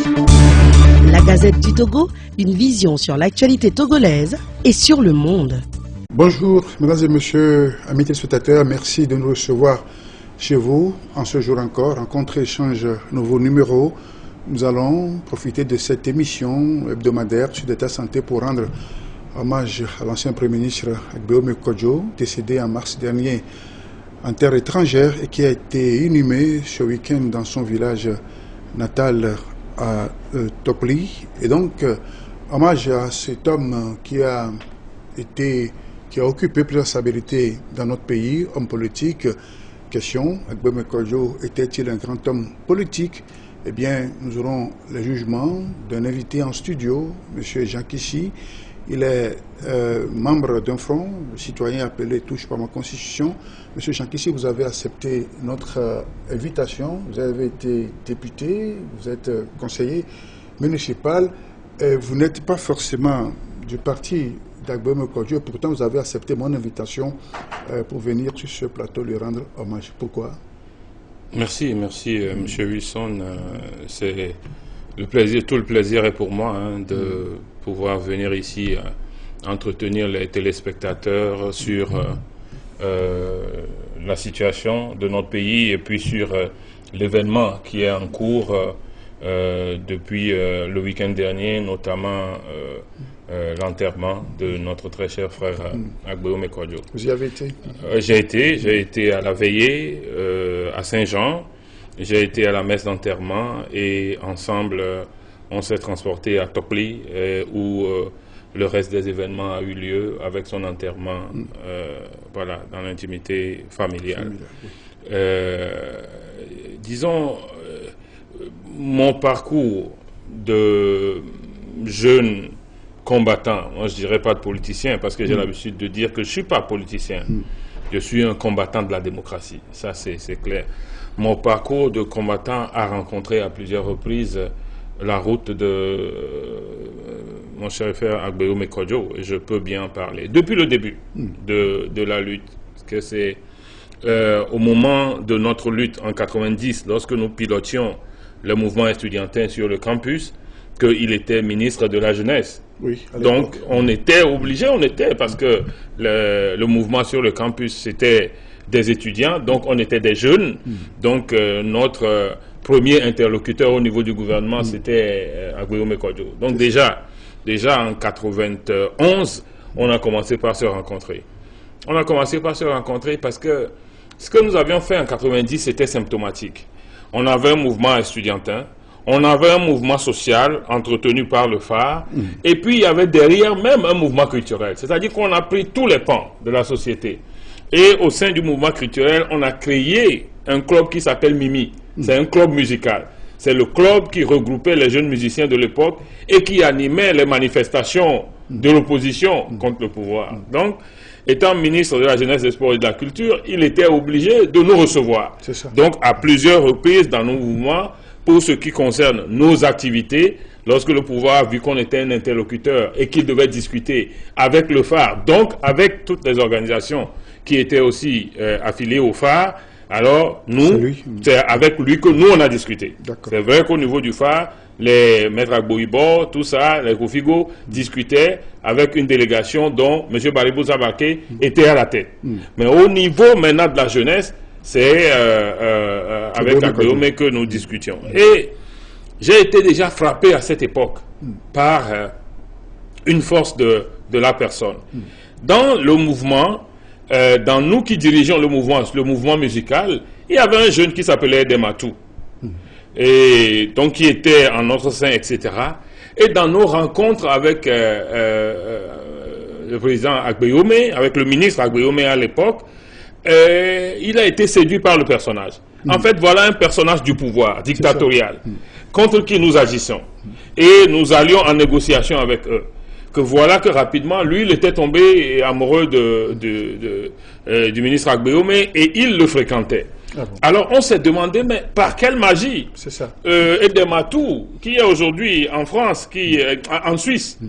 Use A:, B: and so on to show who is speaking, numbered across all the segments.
A: La Gazette du Togo, une vision sur l'actualité togolaise et sur le monde.
B: Bonjour, mesdames et messieurs, amis téléspectateurs, merci de nous recevoir chez vous en ce jour encore. Rencontre, échange, nouveau numéro. Nous allons profiter de cette émission hebdomadaire sur l'état de santé pour rendre hommage à l'ancien Premier ministre Agbeome Kodjo, décédé en mars dernier en terre étrangère et qui a été inhumé ce week-end dans son village natal à Topli. Et donc, hommage à cet homme qui a occupé plusieurs stabilités dans notre pays, homme politique. Question, Agbeome Kodjo était-il un grand homme politique? Eh bien, nous aurons le jugement d'un invité en studio, M. Jean Kissi. Il est membre d'un front citoyen appelé Touche par ma Constitution. M. Jean Kissi, vous avez accepté notre invitation. Vous avez été député, vous êtes conseiller municipal. Vous n'êtes pas forcément du parti d'Agbeome Kodjo, pourtant vous avez accepté mon invitation pour venir sur ce plateau lui rendre hommage. Pourquoi?
C: Merci, M. Wilson. C'est le plaisir, tout le plaisir est pour moi de pouvoir venir ici entretenir les téléspectateurs sur la situation de notre pays et puis sur l'événement qui est en cours depuis le week-end dernier, notamment l'enterrement de notre très cher frère Agbeome Kodjo.
B: Vous y avez été?
C: J'ai été à la veillée à Saint-Jean, j'ai été à la messe d'enterrement et ensemble on s'est transporté à Topli où le reste des événements a eu lieu avec son enterrement voilà, dans l'intimité familiale. Disons, mon parcours de jeune combattant, moi je dirais pas de politicien parce que j'ai l'habitude de dire que je suis pas politicien, je suis un combattant de la démocratie, ça c'est clair. Mon parcours de combattant a rencontré à plusieurs reprises la route de mon cher frère Agbeome Kodjo, et je peux bien en parler. Depuis le début de la lutte, parce que c'est au moment de notre lutte en 90, lorsque nous pilotions le mouvement estudiantin sur le campus, qu'il était ministre de la jeunesse. Oui, donc on était obligé, parce que le mouvement sur le campus c'était des étudiants, donc on était des jeunes, donc notre premier interlocuteur au niveau du gouvernement c'était Agbeome Kodjo. Donc déjà en 91, on a commencé par se rencontrer. On a commencé par se rencontrer parce que ce que nous avions fait en 90 c'était symptomatique. On avait un mouvement estudiantin, on avait un mouvement social entretenu par le phare, et puis il y avait derrière même un mouvement culturel. C'est-à-dire qu'on a pris tous les pans de la société. Et au sein du mouvement culturel, on a créé un club qui s'appelle Mimi. C'est un club musical. C'est le club qui regroupait les jeunes musiciens de l'époque et qui animait les manifestations de l'opposition contre le pouvoir. Donc, étant ministre de la Jeunesse, des Sports et de la Culture, il était obligé de nous recevoir. Donc, à plusieurs reprises dans nos mouvements, pour ce qui concerne nos activités, lorsque le pouvoir a vu qu'on était un interlocuteur et qu'il devait discuter avec le phare, donc avec toutes les organisations qui étaient aussi affiliées au phare, alors nous, c'est avec lui que nous on a discuté. C'est vrai qu'au niveau du phare, les maîtres Agboibo, tout ça, les Kofigo discutaient avec une délégation dont M. Baribou Zabaké était à la tête. Mais au niveau maintenant de la jeunesse, c'est avec Agbeome que nous discutions. Et j'ai été déjà frappé à cette époque par une force de la personne. Dans le mouvement, dans nous qui dirigeons le mouvement musical, il y avait un jeune qui s'appelait Edematou. Et donc qui était en notre sein, etc. Et dans nos rencontres avec le président Agbeome, avec le ministre Agbeome à l'époque, il a été séduit par le personnage. En fait, voilà un personnage du pouvoir dictatorial contre qui nous agissons. Et nous allions en négociation avec eux. Que voilà que rapidement, lui, il était tombé amoureux du ministre Agbeome et il le fréquentait. Alors on s'est demandé, mais par quelle magie Edematou, qui est aujourd'hui en France, en Suisse,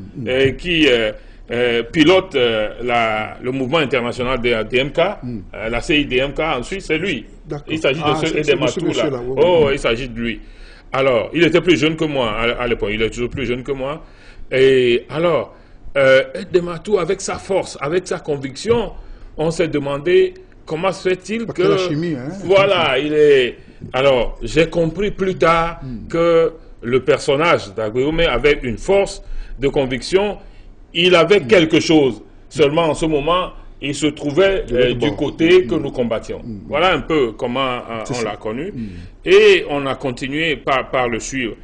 C: qui pilote le mouvement international des DMK, la CIDMK en Suisse, c'est lui. Il s'agit de ce Edematou là. Oh, il s'agit de lui. Alors, il était plus jeune que moi à l'époque, il est toujours plus jeune que moi. Et alors, Dematou, avec sa force, avec sa conviction, on s'est demandé comment se fait-il que...
B: la chimie, hein?
C: Voilà, il est... Alors, j'ai compris plus tard que le personnage d'Agbeome avait une force de conviction, il avait quelque chose. Seulement, en ce moment, il se trouvait du côté que nous combattions. Voilà un peu comment on l'a connu. Et on a continué par le suivre.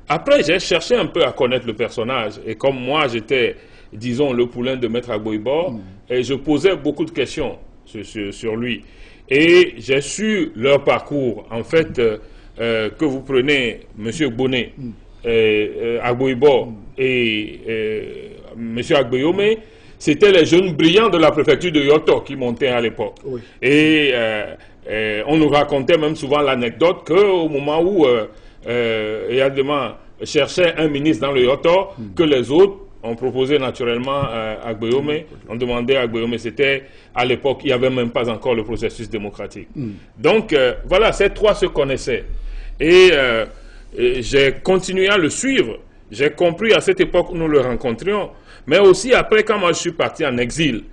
C: Après, j'ai cherché un peu à connaître le personnage. Et comme moi, j'étais, disons, le poulain de Maître Agboibo, et je posais beaucoup de questions sur lui. Et j'ai su leur parcours. En fait, que vous prenez M. Bonnet, Agboibo et M. Agbeome, c'était les jeunes brillants de la préfecture de Yoto qui montaient à l'époque. Oui. Et on nous racontait même souvent l'anecdote qu'au moment où Yadema cherchait un ministre dans le Yoto, que les autres ont proposé naturellement Agbeome. On demandait à Agbeome, c'était à l'époque, il n'y avait même pas encore le processus démocratique. Donc voilà, ces trois se connaissaient. Et j'ai continué à le suivre. J'ai compris à cette époque où nous le rencontrions, mais aussi après quand moi je suis parti en exil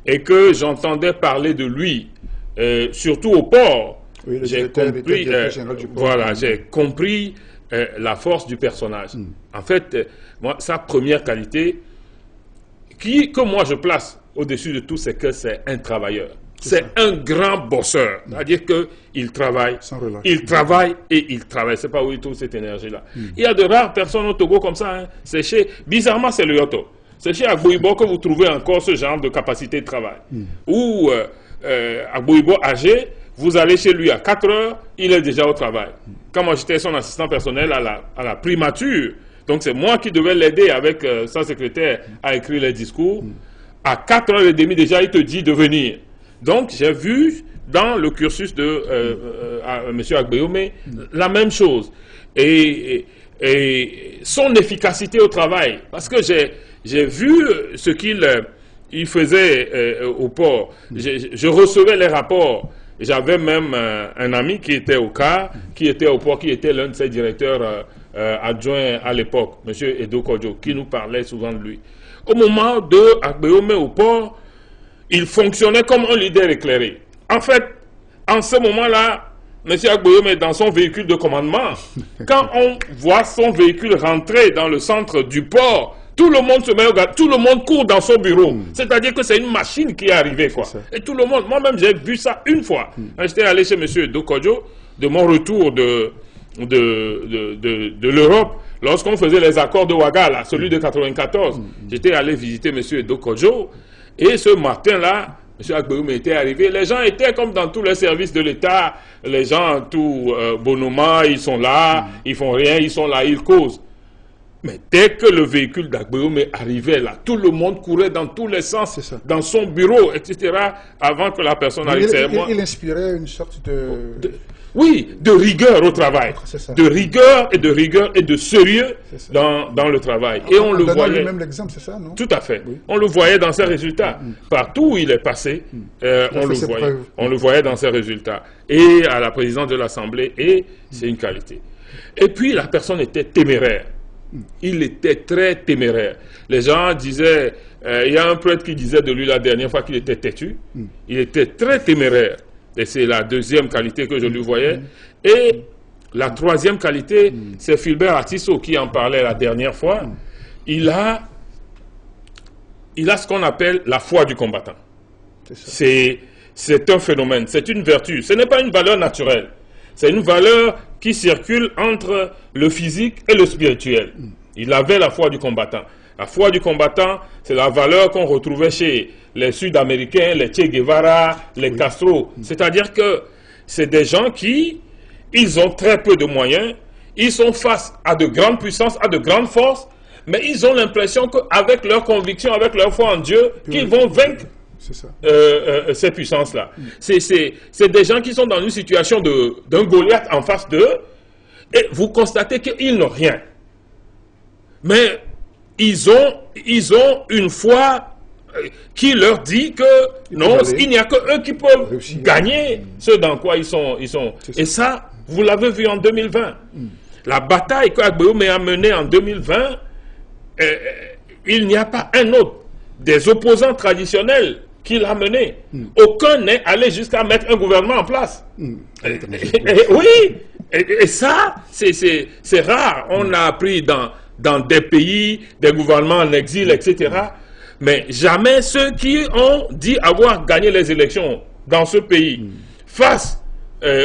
C: et que j'entendais parler de lui, surtout au port, oui, j'ai compris, voilà, j'ai compris la force du personnage. En fait, moi, sa première qualité, que moi je place au-dessus de tout, c'est que c'est un travailleur. C'est un grand bosseur. C'est-à-dire qu'il travaille, il travaille et il travaille. C'est pas où il trouve cette énergie-là. Il y a de rares personnes au Togo comme ça. Hein. Bizarrement, c'est le Yoto. C'est chez Agboibo que vous trouvez encore ce genre de capacité de travail. Ou Agboibo âgé, vous allez chez lui à 4 heures, il est déjà au travail. Quand moi j'étais son assistant personnel à la primature, donc c'est moi qui devais l'aider avec sa secrétaire à écrire les discours, à 4h30 déjà, il te dit de venir. Donc, j'ai vu dans le cursus de M. Agbeome la même chose. Et son efficacité au travail. Parce que j'ai vu ce qu'il faisait au port. Je recevais les rapports. J'avais même un ami qui était au CAR, qui était au port, qui était l'un de ses directeurs adjoints à l'époque, M. Edo Kodjo, qui nous parlait souvent de lui. Au moment de Agbeome au port, il fonctionnait comme un leader éclairé. En fait, en ce moment-là, M. Agbeome est dans son véhicule de commandement. Quand on voit son véhicule rentrer dans le centre du port, tout le monde se met au garde, tout le monde court dans son bureau. C'est-à-dire que c'est une machine qui est arrivée, quoi. Et tout le monde, moi-même j'ai vu ça une fois. J'étais allé chez M. Dokodjo, de mon retour de l'Europe, lorsqu'on faisait les accords de Ouaga, celui de 94. J'étais allé visiter M. Dokodjo. Et ce matin-là, M. Agbeome était arrivé. Les gens étaient comme dans tous les services de l'État. Les gens, tout bonhomment, ils sont là, ils font rien, ils sont là, ils causent. Mais dès que le véhicule d'Agbeome arrivait là, tout le monde courait dans tous les sens, dans son bureau, etc., avant que la personne arrive.
B: Il inspirait une sorte de...
C: Oui, de rigueur au travail. De rigueur et de sérieux dans le travail. Et on le voyait.
B: Même l'exemple, c'est ça, non?
C: Tout à fait. Oui. On le voyait dans ses résultats. Partout où il est passé, on le voyait dans ses résultats. Et à la présidence de l'Assemblée, et c'est une qualité. Et puis, la personne était téméraire. Il était très téméraire. Les gens disaient, il y a un prêtre qui disait de lui la dernière fois qu'il était têtu. Il était très téméraire. Et c'est la deuxième qualité que je lui voyais. Et la troisième qualité, c'est Philbert Atisso qui en parlait la dernière fois. Il a ce qu'on appelle la foi du combattant. C'est un phénomène, c'est une vertu. Ce n'est pas une valeur naturelle. C'est une valeur qui circule entre le physique et le spirituel. Il avait la foi du combattant. La foi du combattant, c'est la valeur qu'on retrouvait chez les Sud-Américains, les Che Guevara, les Castro. C'est-à-dire que c'est des gens qui, ils ont très peu de moyens, ils sont face à de grandes puissances, à de grandes forces, mais ils ont l'impression qu'avec leur conviction, avec leur foi en Dieu, qu'ils vont vaincre ces puissances-là. C'est des gens qui sont dans une situation d'un Goliath en face d'eux, et vous constatez qu'ils n'ont rien. Mais ils ont une foi qui leur dit que non, il n'y a que eux qui peuvent gagner ce dans quoi ils sont. Et ça, vous l'avez vu en 2020. la bataille que Agbeome a menée en 2020, il n'y a pas un autre des opposants traditionnels qui l'a menée. Aucun n'est allé jusqu'à mettre un gouvernement en place. Oui, et ça, c'est rare. On a appris dans des pays, des gouvernements en exil, etc. Mais jamais ceux qui ont dit avoir gagné les élections dans ce pays face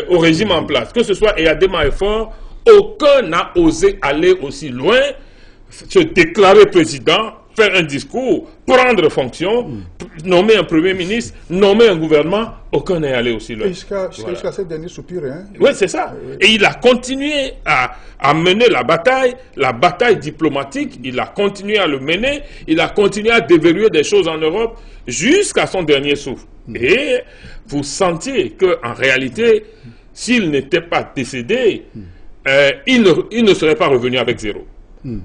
C: au régime en place, que ce soit Eyadema et Faure, aucun n'a osé aller aussi loin, se déclarer président, faire un discours, prendre fonction, nommer un premier ministre, nommer un gouvernement, aucun n'est allé aussi loin.
B: Jusqu'à ce dernier soupir. Hein.
C: Oui, c'est ça. Et il a continué à mener la bataille diplomatique, il a continué à le mener, il a continué à déverrouiller des choses en Europe jusqu'à son dernier souffle. Et vous sentiez qu'en réalité, s'il n'était pas décédé, il ne serait pas revenu avec zéro.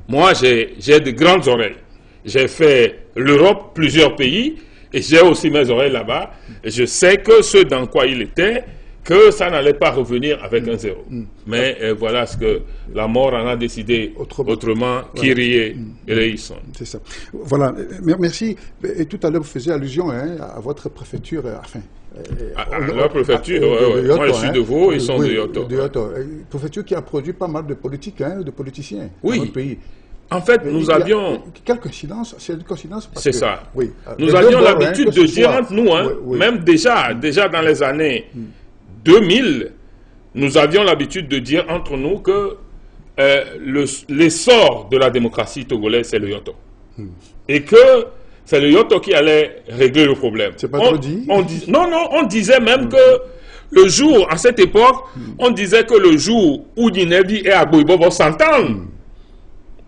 C: Moi, j'ai de grandes oreilles. J'ai fait l'Europe, plusieurs pays, et j'ai aussi mes oreilles là-bas. Et je sais que ce dans quoi il était, que ça n'allait pas revenir avec un zéro. Mais voilà ce que la mort en a décidé autrement, Kyrie eleison.
B: C'est ça. Voilà, merci. Et tout à l'heure, vous faisiez allusion à votre préfecture, enfin...
C: la préfecture, moi je suis de Vaud, ils sont de Yoto.
B: Préfecture qui a produit pas mal de politiques, de politiciens dans notre pays.
C: En fait, nous avions...
B: Quelle coïncidence, c'est une coïncidence.
C: C'est ça. Oui. Nous avions l'habitude de dire entre nous, même déjà dans les années 2000, nous avions l'habitude de dire entre nous que l'essor de la démocratie togolaise, c'est le Yoto. Et que c'est le Yoto qui allait régler le problème.
B: C'est pas trop dit?
C: On disait même que le jour, à cette époque, on disait que le jour où Ninevi et Agboibo vont s'entendre,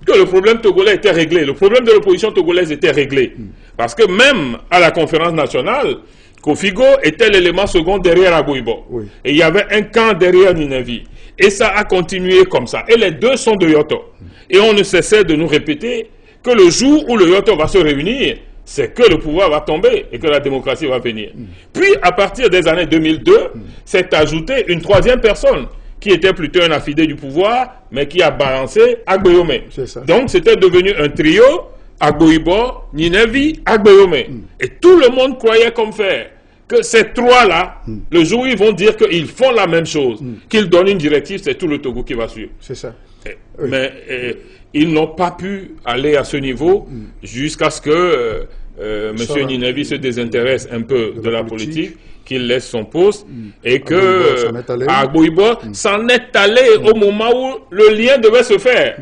C: que le problème togolais était réglé, le problème de l'opposition togolaise était réglé. Parce que même à la conférence nationale, Kofigo était l'élément second derrière Agboibo. Et il y avait un camp derrière Ninevi. Et ça a continué comme ça. Et les deux sont de Yoto. Et on ne cessait de nous répéter que le jour où le Yoto va se réunir, c'est que le pouvoir va tomber et que la démocratie va venir. Puis, à partir des années 2002, s'est ajoutée une troisième personne, qui était plutôt un affidé du pouvoir, mais qui a balancé Agbeome. Donc, c'était devenu un trio, Agboibo, Ninevi, Agbeome. Et tout le monde croyait comme faire que ces trois-là, le jour où ils vont dire qu'ils font la même chose, qu'ils donnent une directive, c'est tout le Togo qui va suivre.
B: C'est ça.
C: Mais ils n'ont pas pu aller à ce niveau jusqu'à ce que M. Ninevi se désintéresse un peu de la politique, qu'il laisse son poste et que Agboibo s'en est allé au moment où le lien devait se faire.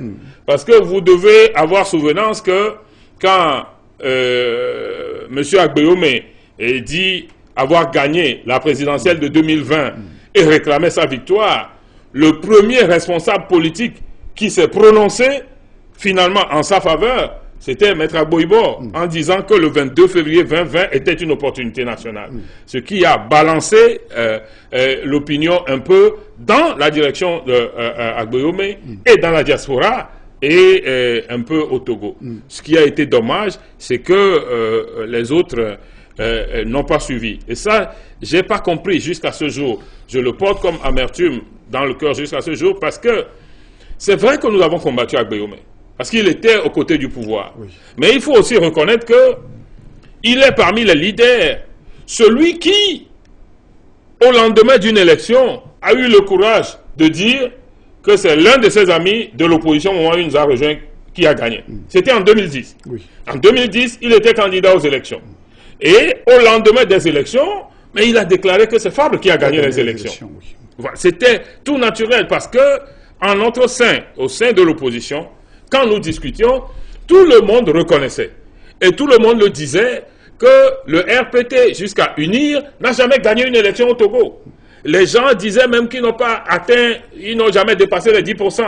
C: Parce que vous devez avoir souvenance que quand M. Agbeome dit avoir gagné la présidentielle de 2020 et réclamé sa victoire, le premier responsable politique qui s'est prononcé finalement en sa faveur, c'était Maître Agboibo, en disant que le 22 février 2020 était une opportunité nationale. Ce qui a balancé l'opinion un peu dans la direction d'Agbeome et dans la diaspora et un peu au Togo. Ce qui a été dommage, c'est que les autres n'ont pas suivi. Et ça, je n'ai pas compris jusqu'à ce jour. Je le porte comme amertume dans le cœur jusqu'à ce jour parce que c'est vrai que nous avons combattu Agbeome. Parce qu'il était aux côtés du pouvoir. Mais il faut aussi reconnaître qu'il est parmi les leaders, celui qui, au lendemain d'une élection, a eu le courage de dire que c'est l'un de ses amis de l'opposition, au moment où il nous a rejoint, qui a gagné. C'était en 2010. En 2010, il était candidat aux élections. Et au lendemain des élections, mais il a déclaré que c'est Fabre qui a gagné les élections. Voilà. C'était tout naturel parce que, en notre sein, au sein de l'opposition, quand nous discutions, tout le monde reconnaissait. Et tout le monde le disait que le RPT, jusqu'à unir, n'a jamais gagné une élection au Togo. Les gens disaient même qu'ils n'ont pas atteint, ils n'ont jamais dépassé les 10%.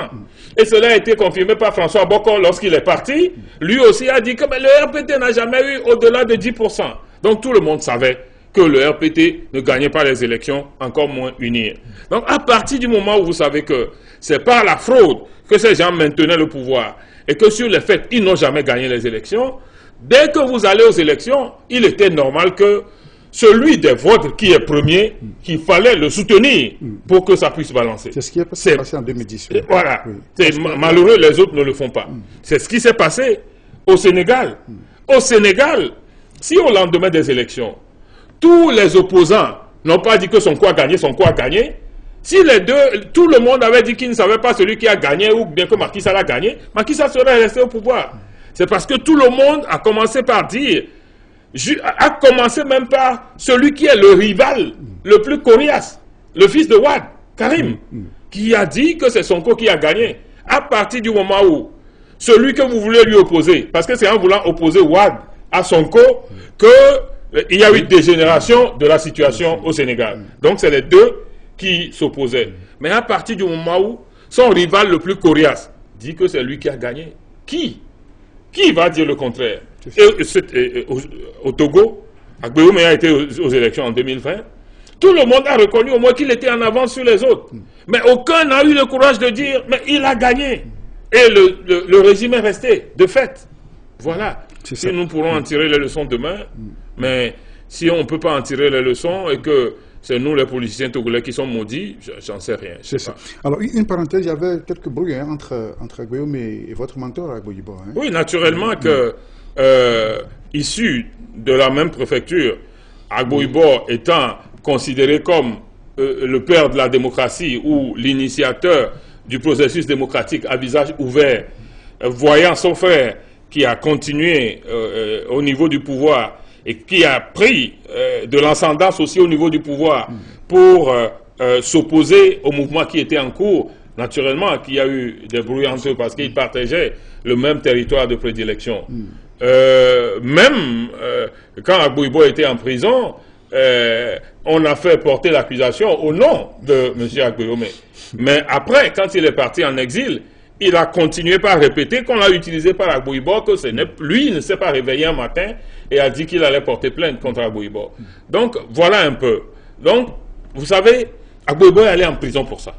C: Et cela a été confirmé par François Bokor lorsqu'il est parti. Lui aussi a dit que le RPT n'a jamais eu au-delà de 10%. Donc tout le monde savait que le RPT ne gagnait pas les élections, encore moins unir. Donc à partir du moment où vous savez que c'est par la fraude que ces gens maintenaient le pouvoir et que sur les faits, ils n'ont jamais gagné les élections, dès que vous allez aux élections, il était normal que celui des vôtres qui est premier, qu'il fallait le soutenir pour que ça puisse balancer.
B: C'est ce qui est passé en 2010. Oui.
C: Voilà.
B: Oui.
C: Malheureux, les autres ne le font pas. C'est ce qui s'est passé au Sénégal. Au Sénégal, si au lendemain des élections, tous les opposants n'ont pas dit que Sonko a gagné, si les deux, tout le monde avait dit qu'il ne savait pas celui qui a gagné ou bien que Macky Sall a gagné, Macky Sall serait resté au pouvoir. C'est parce que tout le monde a commencé par dire, a commencé même par celui qui est le rival le plus coriace, le fils de Wade, Karim, qui a dit que c'est Sonko qui a gagné. À partir du moment où celui que vous voulez lui opposer, parce que c'est en voulant opposer Wade à Sonko qu'il y a eu dégénération de la situation au Sénégal. Donc c'est les deux qui s'opposaient. Mais à partir du moment où son rival le plus coriace dit que c'est lui qui a gagné, qui va dire le contraire? Au Togo, Agbéoumé a été aux élections en 2020. Tout le monde a reconnu au moins qu'il était en avance sur les autres. Mais aucun n'a eu le courage de dire, mais il a gagné. Et le régime est resté, de fait. Voilà. Si nous pourrons en tirer les leçons demain, mais si on ne peut pas en tirer les leçons et que c'est nous les politiciens togolais qui sont maudits, j'en sais rien.
B: C'est ça. Alors, une parenthèse, il y avait quelques bruits entre Agbéoumé et votre mentor, Agbo-Ibo. Hein?
C: Oui, naturellement que, issu de la même préfecture, Agbo-Ibo étant considéré comme le père de la démocratie ou l'initiateur du processus démocratique à visage ouvert, voyant son frère qui a continué au niveau du pouvoir et qui a pris de l'ascendance aussi au niveau du pouvoir pour s'opposer au mouvement qui était en cours, naturellement qu'il y a eu des bruits entre eux parce qu'ils partageaient le même territoire de prédilection. Même quand Agbo-Ibo était en prison, on a fait porter l'accusation au nom de M. Agbéoumé. Mais après, quand il est parti en exil, il a continué par répéter qu'on l'a utilisé par Agbo-Ibo, que lui, il ne s'est pas réveillé un matin et a dit qu'il allait porter plainte contre Agbo-Ibo. Donc, voilà un peu. Donc, vous savez, Agbo-Ibo est allé en prison pour ça.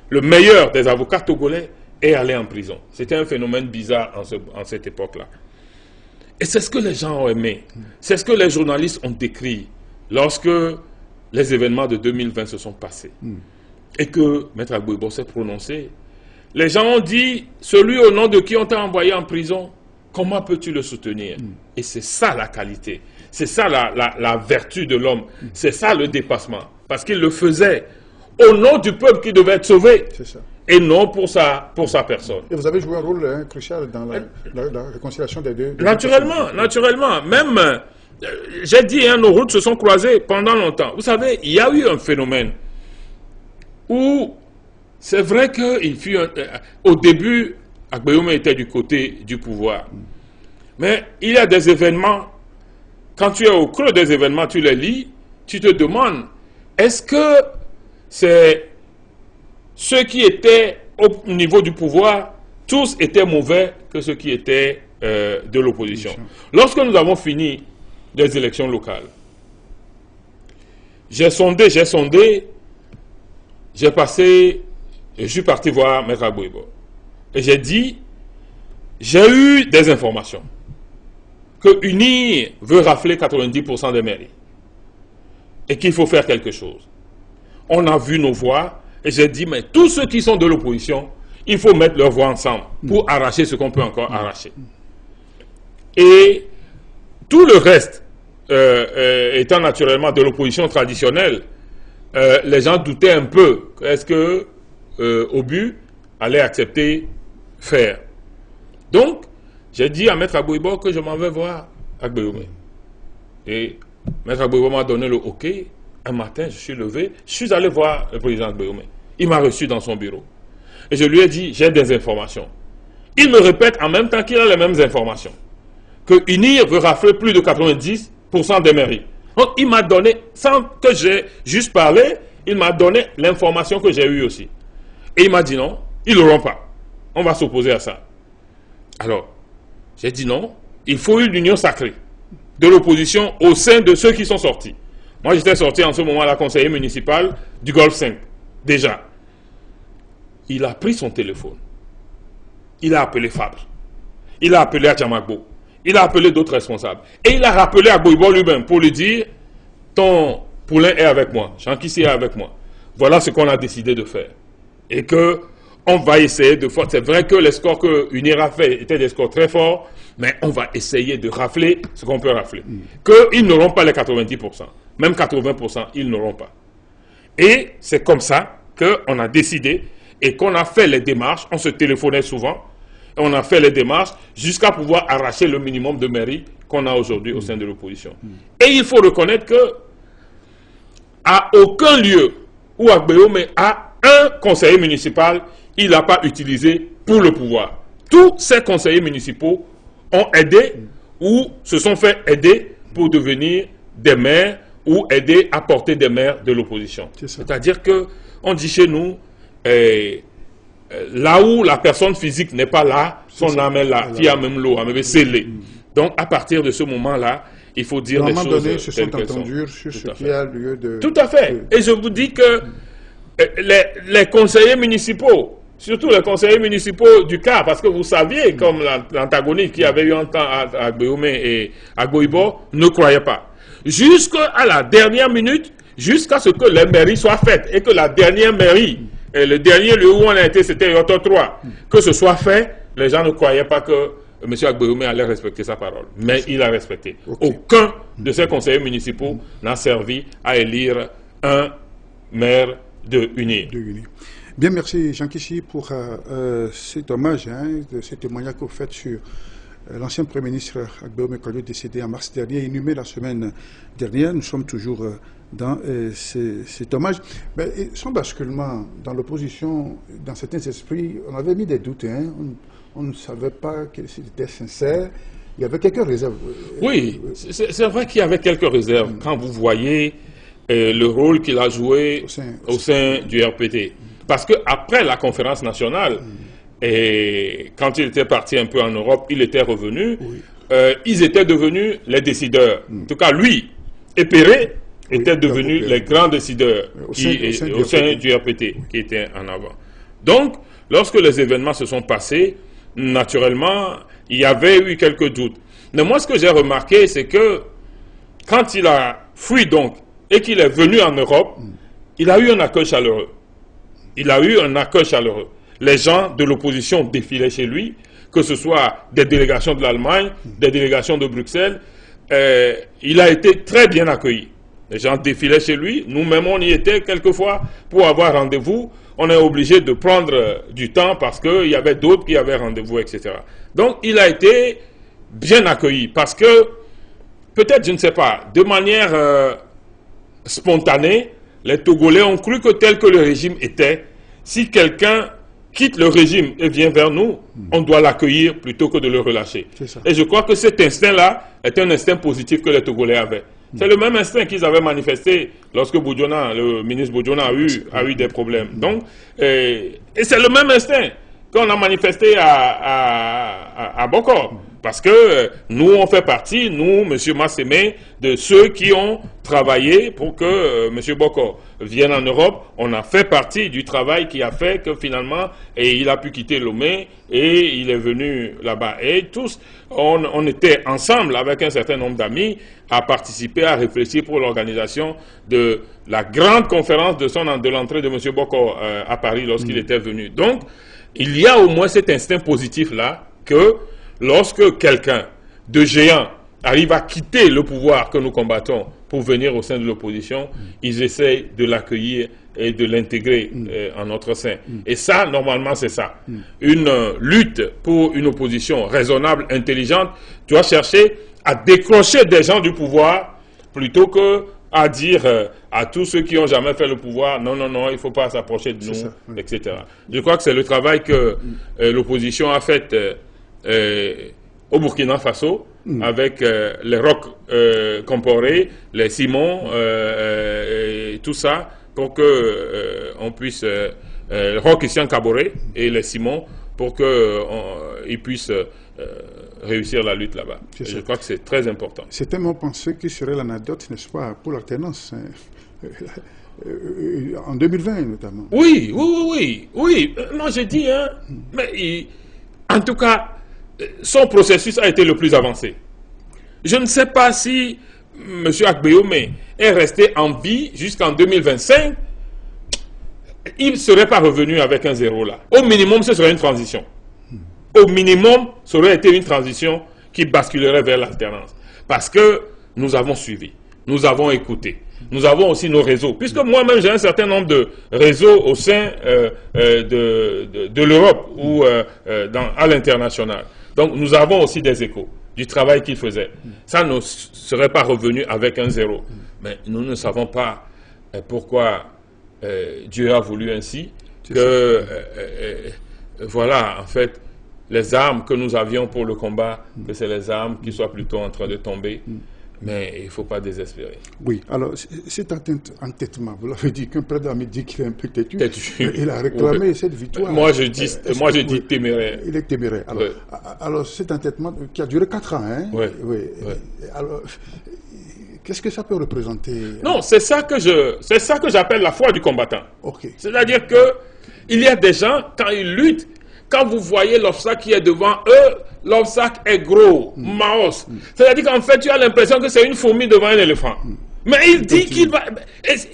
C: Le meilleur des avocats togolais est allé en prison. C'était un phénomène bizarre en cette époque-là. Et c'est ce que les gens ont aimé. C'est ce que les journalistes ont décrit lorsque les événements de 2020 se sont passés. Et que Maître Agbo-Ibo s'est prononcé. Les gens ont dit, celui au nom de qui on t'a envoyé en prison, comment peux-tu le soutenir? Et c'est ça la qualité. C'est ça la vertu de l'homme. C'est ça le dépassement. Parce qu'il le faisait au nom du peuple qui devait être sauvé. C'est ça. Et non pour sa personne.
B: Et vous avez joué un rôle crucial dans la réconciliation des deux.
C: Naturellement. Même, j'ai dit, nos routes se sont croisées pendant longtemps. Vous savez, il y a eu un phénomène où c'est vrai qu'il fut au début, Agbéoumé était du côté du pouvoir. Mais il y a des événements, quand tu es au creux des événements, tu les lis, tu te demandes, est-ce que c'est ceux qui étaient au niveau du pouvoir, tous étaient mauvais que ceux qui étaient de l'opposition? Lorsque nous avons fini les élections locales, j'ai sondé, j'ai passé, je suis parti voir Maître Agbo-Ibo. Et j'ai dit, j'ai eu des informations que UNIR veut rafler 90% des mairies et qu'il faut faire quelque chose. On a vu nos voix et j'ai dit, mais tous ceux qui sont de l'opposition, il faut mettre leurs voix ensemble pour arracher ce qu'on peut encore arracher. Et tout le reste, étant naturellement de l'opposition traditionnelle, les gens doutaient un peu, est-ce que Obu allait accepter faire. Donc, j'ai dit à Maître Agbo-Ibo que je m'en vais voir Agbéoumé. Et Maître Agbo-Ibo m'a donné le OK. Un matin, je suis levé, je suis allé voir le président Agbéoumé. Il m'a reçu dans son bureau. Et je lui ai dit, j'ai des informations. Il me répète en même temps qu'il a les mêmes informations. Que UNIR veut rafler plus de 90% des mairies. Donc, il m'a donné, sans que j'ai juste parlé, il m'a donné l'information que j'ai eue aussi. Et il m'a dit non, ils ne l'auront pas. On va s'opposer à ça. Alors, j'ai dit non, il faut une union sacrée de l'opposition au sein de ceux qui sont sortis. Moi, j'étais sorti en ce moment-là conseiller municipal du Golfe 5, déjà. Il a pris son téléphone. Il a appelé Fabre. Il a appelé Adjamagbo. Il a appelé d'autres responsables. Et il a rappelé à Agbo-Ibo lui-même pour lui dire, ton poulain est avec moi, Jean-Kissi est avec moi. Voilà ce qu'on a décidé de faire. Et que on va essayer de faire. C'est vrai que les scores que UNIR a fait étaient des scores très forts, mais on va essayer de rafler ce qu'on peut rafler. Qu'ils n'auront pas les 90%. Même 80%, ils n'auront pas. Et c'est comme ça qu'on a décidé et qu'on a fait les démarches. On se téléphonait souvent. Et on a fait les démarches jusqu'à pouvoir arracher le minimum de mairie qu'on a aujourd'hui au sein de l'opposition. Et il faut reconnaître que à aucun lieu où Agbéomé a un conseiller municipal, il n'a pas utilisé pour le pouvoir. Tous ces conseillers municipaux ont aidé ou se sont fait aider pour devenir des maires ou aider à porter des maires de l'opposition. C'est-à-dire qu'on dit chez nous, là où la personne physique n'est pas là, son âme est là, qui a même l'eau, mais scellé. Donc à partir de ce moment-là, il faut dire des choses
B: donné, se sont entendus sur ce qui a lieu de...
C: Tout à fait. Et je vous dis que les conseillers municipaux, surtout les conseillers municipaux du CAR, parce que vous saviez, comme l'antagoniste qui avait eu un temps à Agbéomé et à Goïbo, ne croyaient pas. Jusqu'à la dernière minute, jusqu'à ce que les mairies soient faites, et que la dernière mairie, et le dernier lieu où on a été, c'était Yoto 3, que ce soit fait, les gens ne croyaient pas que M. Agbéomé allait respecter sa parole. Mais il a respecté. Aucun de ces conseillers municipaux n'a servi à élire un maire de UNIR.
B: Bien, merci Jean-Kissi pour cet hommage, de ce témoignage que vous faites sur l'ancien Premier ministre Agbéomé Kodjo, décédé en mars dernier, inhumé la semaine dernière. Nous sommes toujours dans cet hommage. Mais son basculement dans l'opposition, dans certains esprits, on avait mis des doutes. On ne savait pas qu'il était sincère. Il y avait quelques réserves.
C: Oui, c'est vrai qu'il y avait quelques réserves. Quand vous voyez le rôle qu'il a joué au sein du RPT. Parce qu'après la conférence nationale, et quand il était parti un peu en Europe, il était revenu, ils étaient devenus les décideurs. En tout cas, lui et Perret étaient devenus les grands décideurs au sein du RPT, qui étaient en avant. Donc, lorsque les événements se sont passés, naturellement, il y avait eu quelques doutes. Mais moi, ce que j'ai remarqué, c'est que quand il a fui donc, et qu'il est venu en Europe, il a eu un accueil chaleureux. Il a eu un accueil chaleureux. Les gens de l'opposition défilaient chez lui, que ce soit des délégations de l'Allemagne, des délégations de Bruxelles. Il a été très bien accueilli. Les gens défilaient chez lui. Nous-mêmes, on y était quelquefois pour avoir rendez-vous. On est obligé de prendre du temps parce qu'il y avait d'autres qui avaient rendez-vous, etc. Donc, il a été bien accueilli parce que, peut-être, je ne sais pas, de manière spontanée, les Togolais ont cru que tel que le régime était, si quelqu'un quitte le régime et vient vers nous, on doit l'accueillir plutôt que de le relâcher. Et je crois que cet instinct-là est un instinct positif que les Togolais avaient. C'est le même instinct qu'ils avaient manifesté lorsque Boudjona, le ministre Boudjona a eu des problèmes. Donc, et c'est le même instinct qu'on a manifesté à Bokor. Parce que nous, on fait partie, nous, M. Massémé, de ceux qui ont travaillé pour que M. Bokor vienne en Europe. On a fait partie du travail qui a fait que finalement, il a pu quitter Lomé et il est venu là-bas. Et tous, on était ensemble avec un certain nombre d'amis à participer, à réfléchir pour l'organisation de la grande conférence de l'entrée de M. Bokor à Paris lorsqu'il était venu. Donc, il y a au moins cet instinct positif-là que lorsque quelqu'un de géant arrive à quitter le pouvoir que nous combattons pour venir au sein de l'opposition, ils essayent de l'accueillir et de l'intégrer en notre sein. Et ça, normalement, c'est ça. Une lutte pour une opposition raisonnable, intelligente, doit chercher à décrocher des gens du pouvoir plutôt que à dire à tous ceux qui n'ont jamais fait le pouvoir, non, non, non, il ne faut pas s'approcher de nous, etc. Je crois que c'est le travail que l'opposition a fait au Burkina Faso, avec les Roch Comporé, les Simon, et tout ça, pour que on puisse, Roch Christian Caboret et les Simon, pour qu'ils puissent réussir la lutte là-bas. Je crois que c'est très important.
B: Certains m'ont pensé que ce serait l'anecdote, n'est-ce pas, pour l'alternance, en 2020 notamment.
C: Oui, oui, oui, oui. Non, j'ai dit, hein, mais en tout cas, son processus a été le plus avancé. Je ne sais pas si M. Agbeyome est resté en vie jusqu'en 2025, il ne serait pas revenu avec un zéro là. Au minimum, ce serait une transition. Au minimum, ça aurait été une transition qui basculerait vers l'alternance. Parce que nous avons suivi, nous avons écouté, nous avons aussi nos réseaux. Puisque moi-même, j'ai un certain nombre de réseaux au sein de l'Europe ou à l'international. Donc, nous avons aussi des échos du travail qu'il faisait. Ça ne serait pas revenu avec un zéro. Mais nous ne savons pas pourquoi Dieu a voulu ainsi que, voilà, en fait, les armes que nous avions pour le combat, que c'est les armes qui soient plutôt en train de tomber. Mais il ne faut pas désespérer.
B: Oui, alors cet entêtement, vous l'avez dit, qu'un président me dit qu'il est un peu têtu. Il a réclamé cette victoire.
C: Moi, je dis téméraire.
B: Il est téméraire. Alors, alors cet entêtement qui a duré 4 ans, hein,
C: oui.
B: Alors, qu'est-ce que ça peut représenter?
C: Non, c'est ça que j'appelle la foi du combattant.
B: Okay.
C: C'est-à-dire que il y a des gens, quand ils luttent, quand vous voyez l'obstacle qui est devant eux, l'obstacle est gros, maos. C'est-à-dire qu'en fait, tu as l'impression que c'est une fourmi devant un éléphant. Mais il dit qu'il va...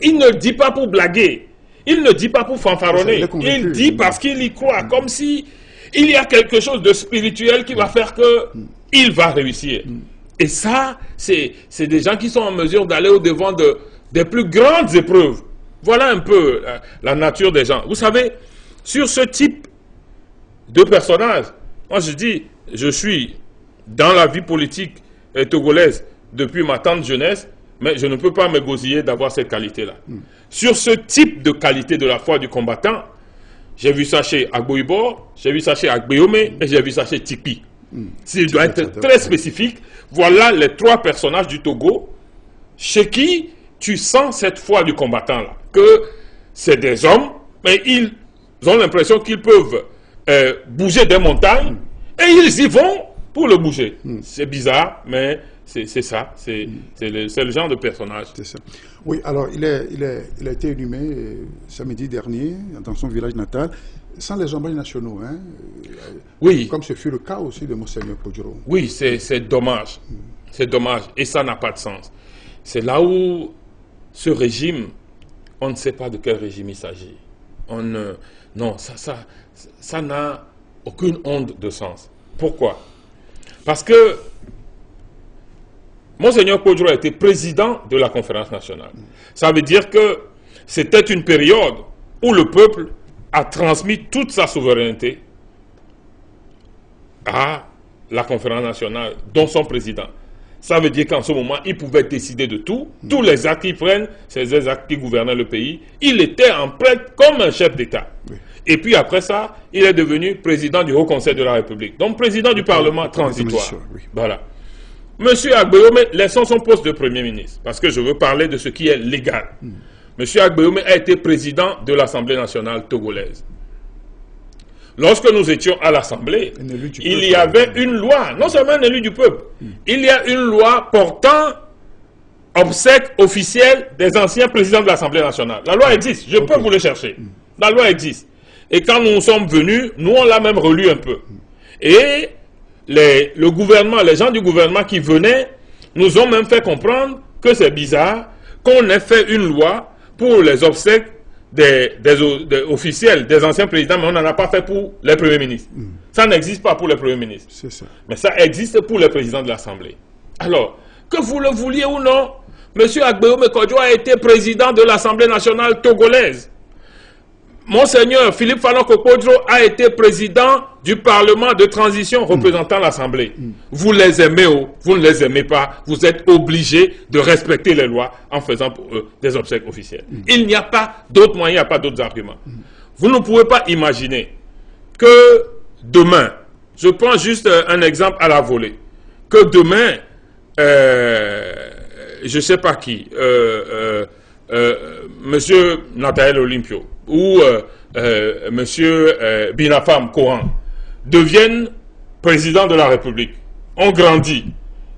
C: Il ne dit pas pour blaguer. Il ne dit pas pour fanfaronner. Il dit parce qu'il y croit, comme si il y a quelque chose de spirituel qui va faire qu'il va réussir. Et ça, c'est des gens qui sont en mesure d'aller au-devant des plus grandes épreuves. Voilà un peu la nature des gens. Vous savez, sur ce type de personnages, moi je dis, je suis dans la vie politique togolaise depuis ma tendre jeunesse, mais je ne peux pas m'égosiller d'avoir cette qualité-là. Sur ce type de qualité de la foi du combattant, j'ai vu ça chez Agboibor, j'ai vu ça chez Agbeyome et j'ai vu ça chez Tikpi. S'il doit être très spécifique, voilà les 3 personnages du Togo chez qui tu sens cette foi du combattant-là. Que c'est des hommes, mais ils ont l'impression qu'ils peuvent bouger des montagnes et ils y vont pour le bouger. C'est bizarre, mais c'est ça. C'est le genre de personnage.
B: C'est ça. Oui, alors il a été inhumé samedi dernier dans son village natal, sans les hommages nationaux. Hein,
C: oui.
B: Comme ce fut le cas aussi de Monseigneur Podjoro.
C: Oui, c'est dommage. C'est dommage. Et ça n'a pas de sens. C'est là où ce régime, on ne sait pas de quel régime il s'agit. Non, ça n'a aucune onde de sens. Pourquoi? Parce que Monseigneur Podjoro a été président de la conférence nationale. Ça veut dire que c'était une période où le peuple a transmis toute sa souveraineté à la conférence nationale, dont son président. Ça veut dire qu'en ce moment, il pouvait décider de tout. Tous les actes qu'il prenne, c'est des actes qui gouvernaient le pays. Il était en prête comme un chef d'État. Oui. Et puis après ça, il est devenu président du Haut Conseil de la République. Donc président du Parlement transitoire. Oui. Voilà. Monsieur Agbeyome, laissons son poste de Premier ministre, parce que je veux parler de ce qui est légal. Monsieur Agbeyome a été président de l'Assemblée nationale togolaise. Lorsque nous étions à l'Assemblée, il y avait une loi, non seulement un élu du peuple, il y a une loi portant obsèques officielles des anciens présidents de l'Assemblée nationale. La loi existe, je peux vous le chercher. La loi existe. Et quand nous sommes venus, nous on l'a même relu un peu. Et le gouvernement, les gens du gouvernement qui venaient, nous ont même fait comprendre que c'est bizarre qu'on ait fait une loi pour les obsèques des officiels, des anciens présidents, mais on n'en a pas fait pour les premiers ministres. Ça n'existe pas pour les premiers ministres.
B: C'est ça.
C: Mais ça existe pour les présidents de l'Assemblée. Alors, que vous le vouliez ou non, M. Agbeyome Kodjo a été président de l'Assemblée nationale togolaise. Monseigneur Philippe Falon Kodjo a été président du Parlement de transition représentant l'Assemblée. Vous les aimez ou vous ne les aimez pas, vous êtes obligés de respecter les lois en faisant pour eux des obsèques officielles. Il n'y a pas d'autres moyens, il n'y a pas d'autres arguments. Vous ne pouvez pas imaginer que demain, je prends juste un exemple à la volée, que demain, je ne sais pas qui, Monsieur Nathanaël Olympio ou Monsieur Binafam Coran deviennent président de la République, ont grandi.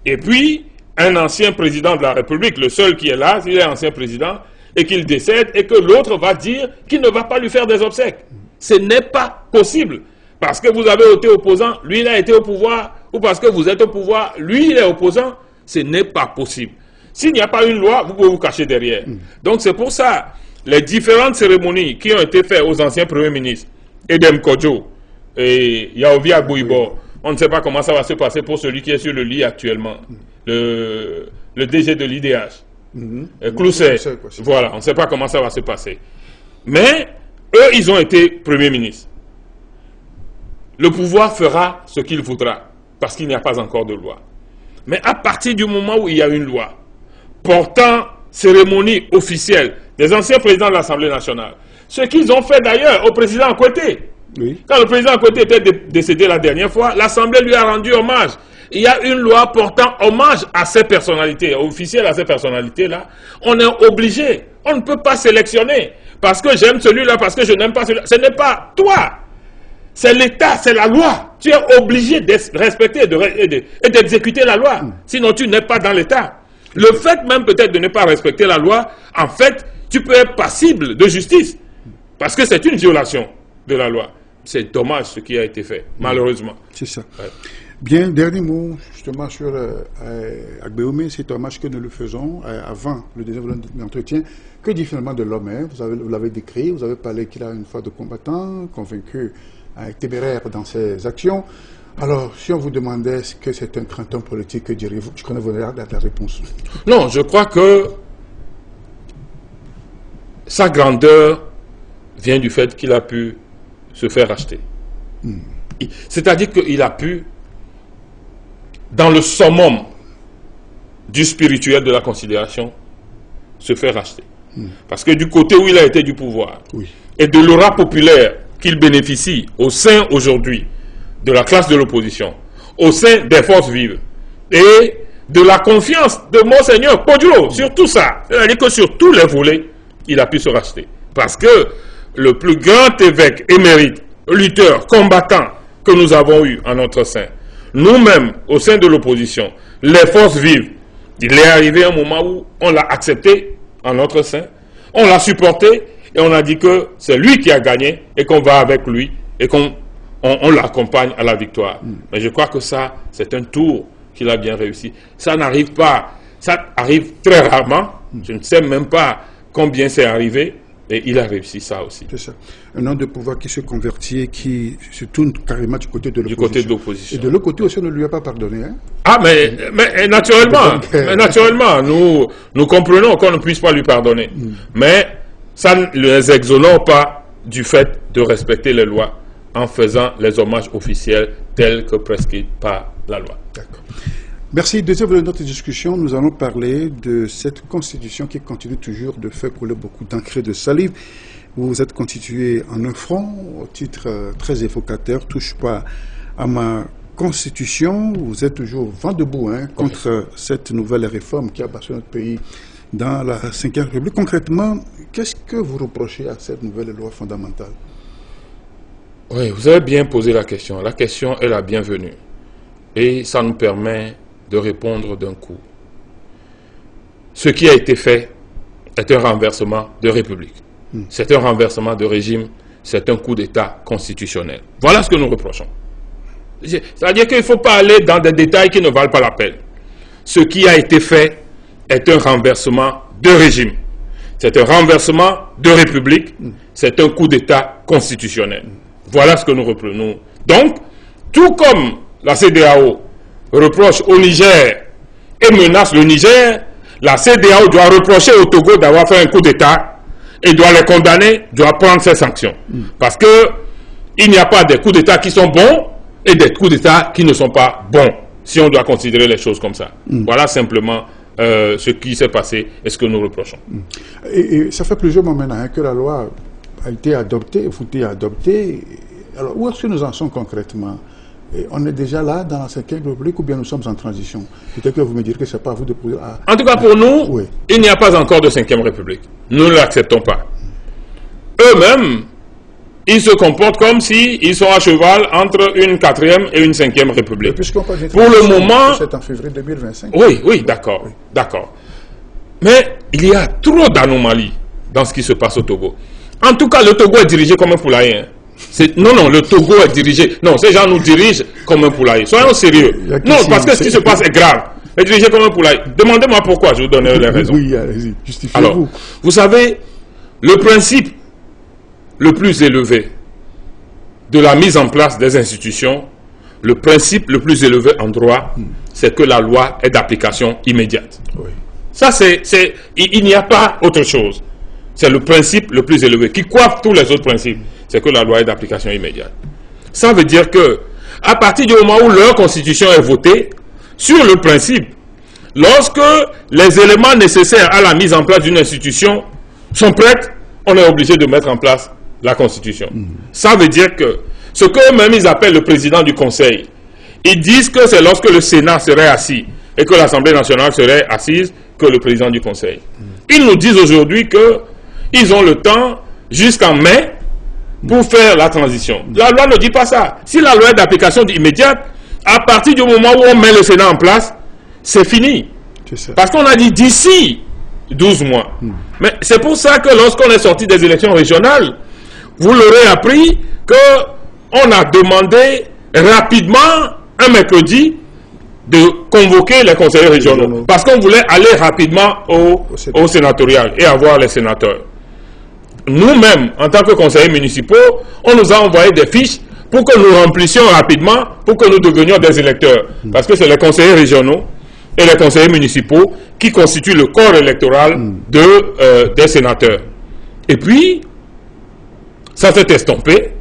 C: Et puis, un ancien président de la République, le seul qui est là, il est ancien président, et qu'il décède, et que l'autre va dire qu'il ne va pas lui faire des obsèques. Ce n'est pas possible. Parce que vous avez été opposant, lui il a été au pouvoir, ou parce que vous êtes au pouvoir, lui il est opposant. Ce n'est pas possible. S'il n'y a pas une loi, vous pouvez vous cacher derrière. Donc c'est pour ça, les différentes cérémonies qui ont été faites aux anciens premiers ministres, Edem Kodjo et Yaovi Agbouibo, on ne sait pas comment ça va se passer pour celui qui est sur le lit actuellement, le DG de l'IDH, Clousset. Voilà, on ne sait pas comment ça va se passer. Mais eux, ils ont été premiers ministres. Le pouvoir fera ce qu'il voudra, parce qu'il n'y a pas encore de loi. Mais à partir du moment où il y a une loi portant cérémonie officielle des anciens présidents de l'Assemblée nationale, ce qu'ils ont fait d'ailleurs au président Akwete. Oui. Quand le président Akwete était décédé la dernière fois, l'Assemblée lui a rendu hommage. Il y a une loi portant hommage à ces personnalités, officielles à ces personnalités-là. On est obligé, on ne peut pas sélectionner, parce que j'aime celui-là, parce que je n'aime pas celui-là. Ce n'est pas toi. C'est l'État, c'est la loi. Tu es obligé de respecter et d'exécuter la loi. Sinon, tu n'es pas dans l'État. Le fait même peut-être de ne pas respecter la loi, en fait, tu peux être passible de justice. Parce que c'est une violation de la loi. C'est dommage ce qui a été fait, malheureusement.
B: C'est ça. Ouais. Bien, dernier mot justement sur Agbéoumé, c'est dommage que nous le faisons avant le deuxième entretien. Que dit finalement de l'homme? Vous l'avez décrit, vous avez parlé qu'il a une foi de combattant, convaincu, téméraire dans ses actions. Alors, si on vous demandait est-ce que c'est un grand homme politique, que diriez-vous? Je connais la réponse.
C: Non, je crois que sa grandeur vient du fait qu'il a pu se faire racheter. C'est-à-dire qu'il a pu, dans le summum du spirituel de la considération, se faire racheter. Parce que du côté où il a été du pouvoir, et de l'aura populaire qu'il bénéficie au sein aujourd'hui de la classe de l'opposition, au sein des forces vives, et de la confiance de Monseigneur Kodjo, sur tout ça, c'est-à-dire que sur tous les volets, il a pu se racheter. Parce que le plus grand évêque émérite, lutteur, combattant que nous avons eu en notre sein, nous-mêmes, au sein de l'opposition, les forces vives, il est arrivé un moment où on l'a accepté en notre sein, on l'a supporté et on a dit que c'est lui qui a gagné et qu'on va avec lui et qu'on l'accompagne à la victoire. Mais je crois que ça, c'est un tour qu'il a bien réussi. Ça n'arrive pas, ça arrive très rarement, je ne sais même pas combien c'est arrivé, et il a réussi ça aussi.
B: C'est ça. Un homme de pouvoir qui se convertit et qui se tourne carrément du côté de l'opposition. Du côté de l'opposition. Et de l'autre côté aussi, on ne lui a pas pardonné. Hein?
C: Ah, mais naturellement, naturellement, nous comprenons qu'on ne puisse pas lui pardonner. Mais ça ne les exonère pas du fait de respecter les lois en faisant les hommages officiels tels que prescrits par la loi.
B: D'accord. Merci. Deuxième volet de notre discussion, nous allons parler de cette constitution qui continue toujours de faire couler beaucoup d'encre et de salive. Vous vous êtes constitué en un front, au titre très évocateur, touche pas à ma constitution. Vous êtes toujours vent debout contre cette nouvelle réforme qui a battu notre pays dans la Ve République. Concrètement, qu'est-ce que vous reprochez à cette nouvelle loi fondamentale?
C: Oui, vous avez bien posé la question. La question est la bienvenue. Et ça nous permet de répondre d'un coup. Ce qui a été fait est un renversement de république. C'est un renversement de régime, c'est un coup d'État constitutionnel. Voilà ce que nous reprochons. C'est-à-dire qu'il ne faut pas aller dans des détails qui ne valent pas la peine. Ce qui a été fait est un renversement de régime. C'est un renversement de république, c'est un coup d'État constitutionnel. Voilà ce que nous reprenons. Donc, tout comme la CEDEAO reproche au Niger et menace le Niger, la CEDEAO doit reprocher au Togo d'avoir fait un coup d'État et doit les condamner, doit prendre ses sanctions. Parce que il n'y a pas des coups d'État qui sont bons et des coups d'État qui ne sont pas bons, si on doit considérer les choses comme ça. Voilà simplement ce qui s'est passé et ce que nous reprochons.
B: Et ça fait plusieurs mois maintenant que la loi a été adoptée, votée, adoptée. Alors, où est-ce que nous en sommes concrètement? Et on est déjà là dans la Ve République ou bien nous sommes en transition? Peut-être que vous me direz que ce n'est pas à vous de poser.
C: En tout cas, pour nous, il n'y a pas encore de Ve République. Nous ne l'acceptons pas. Eux-mêmes, ils se comportent comme s'ils sont à cheval entre une 4e et une 5e République.
B: Pour le moment... C'est en février 2025.
C: Oui, d'accord. Oui. D'accord. Mais il y a trop d'anomalies dans ce qui se passe au Togo. En tout cas, le Togo est dirigé comme un poulailler. Non, le Togo est dirigé. Non, ces gens nous dirigent comme un poulailler. Soyons sérieux. Non, parce que ce qui se passe est grave. est dirigé comme un poulailler. Demandez-moi pourquoi, je vous donnerai les raisons.
B: Oui, allez-y, justifiez-vous.
C: Alors, vous savez, le principe le plus élevé de la mise en place des institutions, le principe le plus élevé en droit, c'est que la loi est d'application immédiate.
B: Oui.
C: Ça, il n'y a pas autre chose. C'est le principe le plus élevé qui coiffe tous les autres principes. C'est que la loi est d'application immédiate. Ça veut dire que, à partir du moment où leur constitution est votée, sur le principe, lorsque les éléments nécessaires à la mise en place d'une institution sont prêts, on est obligé de mettre en place la constitution. Ça veut dire que ce qu'eux-mêmes ils appellent le président du conseil, ils disent que c'est lorsque le Sénat serait assis et que l'Assemblée nationale serait assise que le président du conseil. Ils nous disent aujourd'hui qu'ils ont le temps jusqu'en mai pour faire la transition. La loi ne dit pas ça. Si la loi est d'application immédiate, à partir du moment où on met le Sénat en place, c'est fini. Parce qu'on a dit d'ici 12 mois. Mais c'est pour ça que lorsqu'on est sorti des élections régionales, vous l'aurez appris qu'on a demandé rapidement, un mercredi, de convoquer les conseillers régionaux. Parce qu'on voulait aller rapidement au sénatorial et avoir les sénateurs. Nous-mêmes, en tant que conseillers municipaux, on nous a envoyé des fiches pour que nous remplissions rapidement, pour que nous devenions des électeurs. Parce que c'est les conseillers régionaux et les conseillers municipaux qui constituent le corps électoral des sénateurs. Et puis, ça s'est estompé.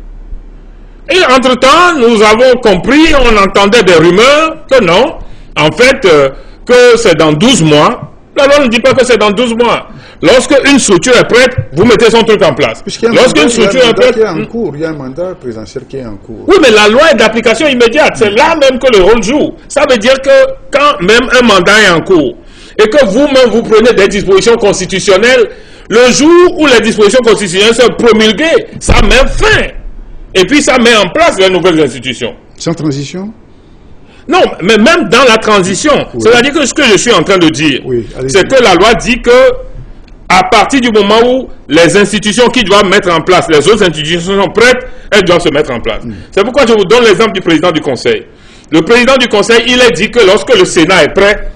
C: Et entre-temps, nous avons compris, on entendait des rumeurs que non, en fait, que c'est dans 12 mois. La loi ne dit pas que c'est dans 12 mois. Lorsque une structure est prête, vous mettez son truc en place. Lorsqu'une structure est prête,
B: il y a un mandat présidentiel qui est en cours.
C: Oui, mais la loi est d'application immédiate. C'est là même que le rôle joue. Ça veut dire que quand même un mandat est en cours et que vous-même vous prenez des dispositions constitutionnelles, le jour où les dispositions constitutionnelles sont promulguées, ça met fin. Et puis ça met en place les nouvelles institutions.
B: Sans transition?
C: Non, mais même dans la transition, c'est-à-dire que ce que je suis en train de dire, c'est que la loi dit que à partir du moment où les institutions qui doivent mettre en place, les autres institutions sont prêtes, elles doivent se mettre en place. C'est pourquoi je vous donne l'exemple du président du Conseil. Le président du Conseil, il a dit que lorsque le Sénat est prêt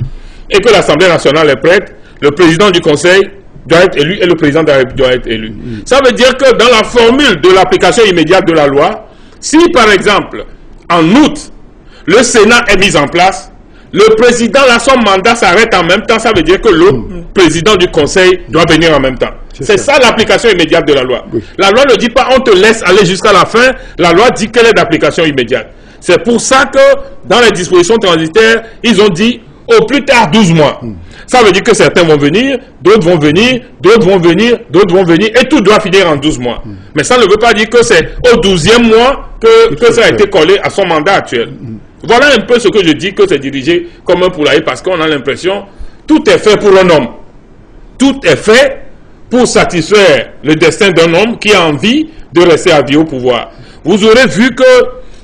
C: et que l'Assemblée nationale est prête, le président du Conseil doit être élu et le président de la République doit être élu. Ça veut dire que dans la formule de l'application immédiate de la loi, si par exemple, en août, le Sénat est mis en place, le président, là, son mandat s'arrête en même temps, ça veut dire que le président du Conseil doit venir en même temps. C'est ça l'application immédiate de la loi. La loi ne dit pas on te laisse aller jusqu'à la fin, la loi dit qu'elle est d'application immédiate. C'est pour ça que dans les dispositions transitaires, ils ont dit au plus tard 12 mois. Ça veut dire que certains vont venir, d'autres vont venir, d'autres vont venir, d'autres vont venir, et tout doit finir en 12 mois. Mais ça ne veut pas dire que c'est au 12e mois que ça a été collé à son mandat actuel. Voilà un peu ce que je dis, que c'est dirigé comme un poulailler, parce qu'on a l'impression tout est fait pour un homme. Tout est fait pour satisfaire le destin d'un homme qui a envie de rester à vie au pouvoir. Vous aurez vu que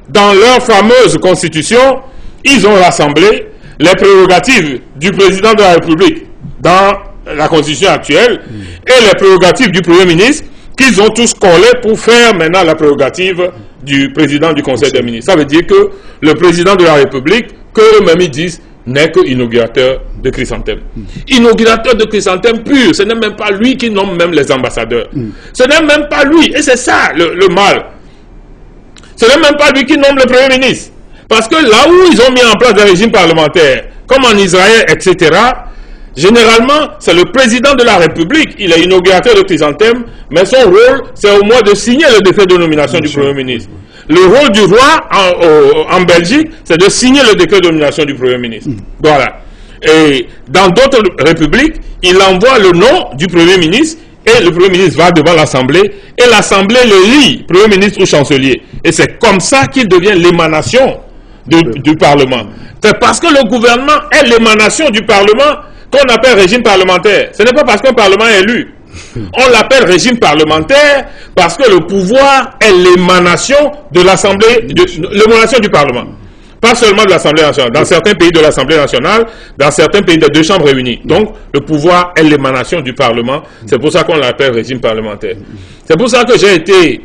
C: dans leur fameuse constitution, ils ont rassemblé les prérogatives du président de la République dans la constitution actuelle et les prérogatives du Premier ministre qu'ils ont tous collés pour faire maintenant la prérogative du président du Conseil des ministres. Ça veut dire que le président de la République, que eux-mêmes ils disent, n'est que inaugurateur de chrysanthème. Inaugurateur de chrysanthème pur, ce n'est même pas lui qui nomme même les ambassadeurs. Ce n'est même pas lui, et c'est ça le mal. Ce n'est même pas lui qui nomme le Premier ministre. Parce que là où ils ont mis en place des régimes parlementaires, comme en Israël, etc., généralement, c'est le président de la République, il est inaugurateur de chrysanthème, mais son rôle, c'est au moins de signer le décret de nomination du Premier ministre. Le rôle du roi en Belgique, c'est de signer le décret de nomination du Premier ministre. Voilà. Et dans d'autres républiques, il envoie le nom du Premier ministre, et le Premier ministre va devant l'Assemblée, et l'Assemblée le lit, Premier ministre ou chancelier. Et c'est comme ça qu'il devient l'émanation du Parlement. C'est parce que le gouvernement est l'émanation du Parlement qu'on appelle régime parlementaire. Ce n'est pas parce qu'un Parlement est élu. On l'appelle régime parlementaire parce que le pouvoir est l'émanation de l'Assemblée, l'émanation du Parlement. Pas seulement de l'Assemblée nationale. Dans certains pays de l'Assemblée nationale, dans certains pays de deux chambres réunies. Donc, le pouvoir est l'émanation du Parlement. C'est pour ça qu'on l'appelle régime parlementaire. C'est pour ça que j'ai été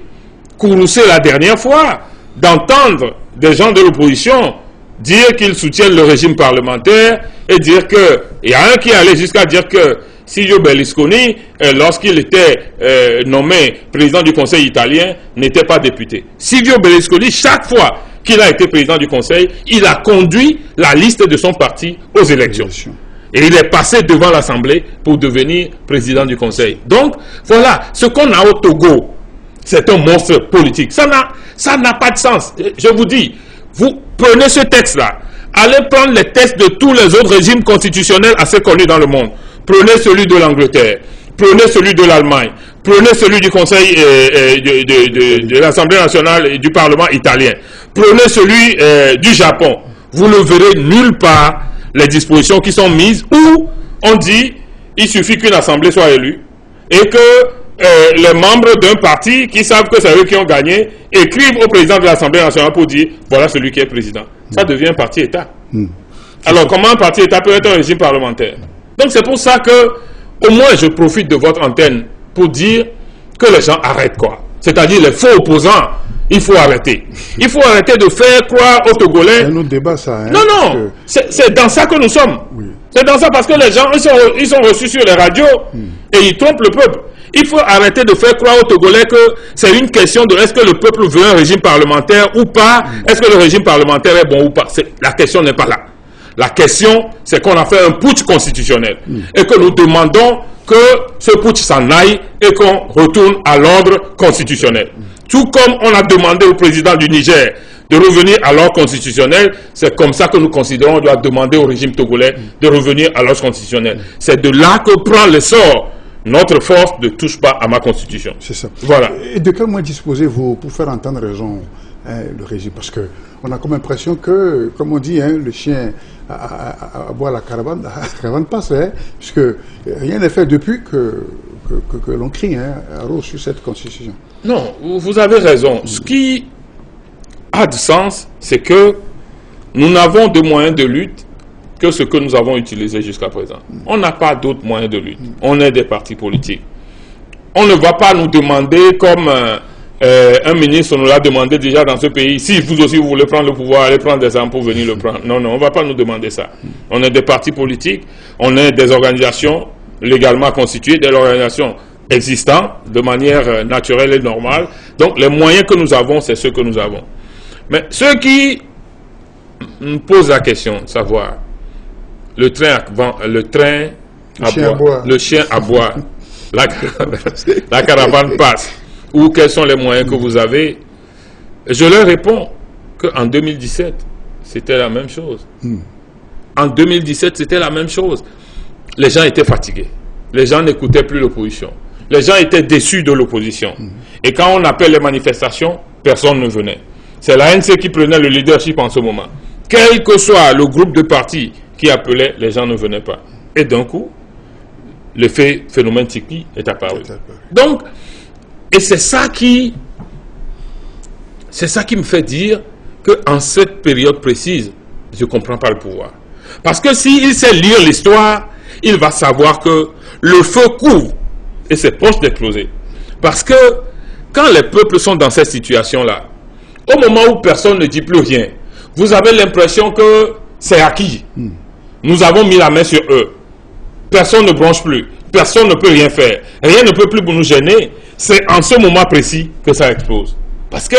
C: courroucé la dernière fois d'entendre des gens de l'opposition dire qu'ils soutiennent le régime parlementaire et dire que... Il y a un qui allait jusqu'à dire que Silvio Berlusconi, lorsqu'il était nommé président du Conseil italien, n'était pas député. Silvio Berlusconi, chaque fois qu'il a été président du Conseil, il a conduit la liste de son parti aux élections. Et il est passé devant l'Assemblée pour devenir président du Conseil. Donc, voilà, ce qu'on a au Togo, c'est un monstre politique. Ça n'a pas de sens. Je vous dis, vous prenez ce texte-là, allez prendre les textes de tous les autres régimes constitutionnels assez connus dans le monde. Prenez celui de l'Angleterre, prenez celui de l'Allemagne, prenez celui du Conseil de l'Assemblée nationale et du Parlement italien, prenez celui du Japon. Vous ne verrez nulle part les dispositions qui sont mises où on dit il suffit qu'une assemblée soit élue et que les membres d'un parti qui savent que c'est eux qui ont gagné écrivent au président de l'Assemblée nationale pour dire voilà celui qui est président. Ça devient un parti-État. Alors comment un parti-État peut être un régime parlementaire? Donc c'est pour ça que au moins je profite de votre antenne pour dire que les gens arrêtent quoi. C'est-à-dire les faux opposants, il faut arrêter. Il faut arrêter de faire croire aux Togolais.
B: C'est un autre débat ça. Hein,
C: non, c'est dans ça que nous sommes. Oui. C'est dans ça parce que les gens, ils sont reçus sur les radios et ils trompent le peuple. Il faut arrêter de faire croire aux Togolais que c'est une question de est-ce que le peuple veut un régime parlementaire ou pas, est-ce que le régime parlementaire est bon ou pas. La question n'est pas là. La question, c'est qu'on a fait un putsch constitutionnel et que nous demandons que ce putsch s'en aille et qu'on retourne à l'ordre constitutionnel. Tout comme on a demandé au président du Niger de revenir à l'ordre constitutionnel, c'est comme ça que nous considérons qu'on doit demander au régime togolais de revenir à l'ordre constitutionnel. C'est de là que prend l'essor notre force de touche pas à ma constitution. C'est ça. Voilà.
B: Et de quel moyen disposez-vous pour faire entendre raison le régime? Parce qu'on a comme impression que, comme on dit, le chien aboie la caravane passe, puisque rien n'est fait depuis que l'on crie sur cette constitution.
C: Non, vous avez raison. Ce qui a du sens, c'est que nous n'avons de moyens de lutte que ce que nous avons utilisé jusqu'à présent. On n'a pas d'autres moyens de lutte. On est des partis politiques. On ne va pas nous demander, comme un ministre nous l'a demandé déjà dans ce pays, si vous aussi vous voulez prendre le pouvoir, allez prendre des armes pour venir le prendre. Non, on ne va pas nous demander ça. On est des partis politiques, on est des organisations légalement constituées, des organisations existantes de manière naturelle et normale. Donc les moyens que nous avons, c'est ceux que nous avons. Mais ceux qui nous posent la question de savoir le chien aboie, la caravane passe, ou quels sont les moyens que vous avez, je leur réponds qu'en 2017, c'était la même chose. En 2017, c'était la même chose. Les gens étaient fatigués. Les gens n'écoutaient plus l'opposition. Les gens étaient déçus de l'opposition. Et quand on appelle les manifestations, personne ne venait. C'est l'ANC qui prenait le leadership en ce moment. Quel que soit le groupe de partis qui appelait, les gens ne venaient pas. Et d'un coup, le phénomène Tipeee est apparu. Donc, et c'est ça qui me fait dire qu'en cette période précise, je ne comprends pas le pouvoir. Parce que s'il sait lire l'histoire, il va savoir que le feu couvre et c'est proche d'exploser. Parce que quand les peuples sont dans cette situation-là, au moment où personne ne dit plus rien, vous avez l'impression que c'est acquis. Nous avons mis la main sur eux. Personne ne bronche plus. Personne ne peut rien faire. Rien ne peut plus nous gêner. C'est en ce moment précis que ça explose. Parce que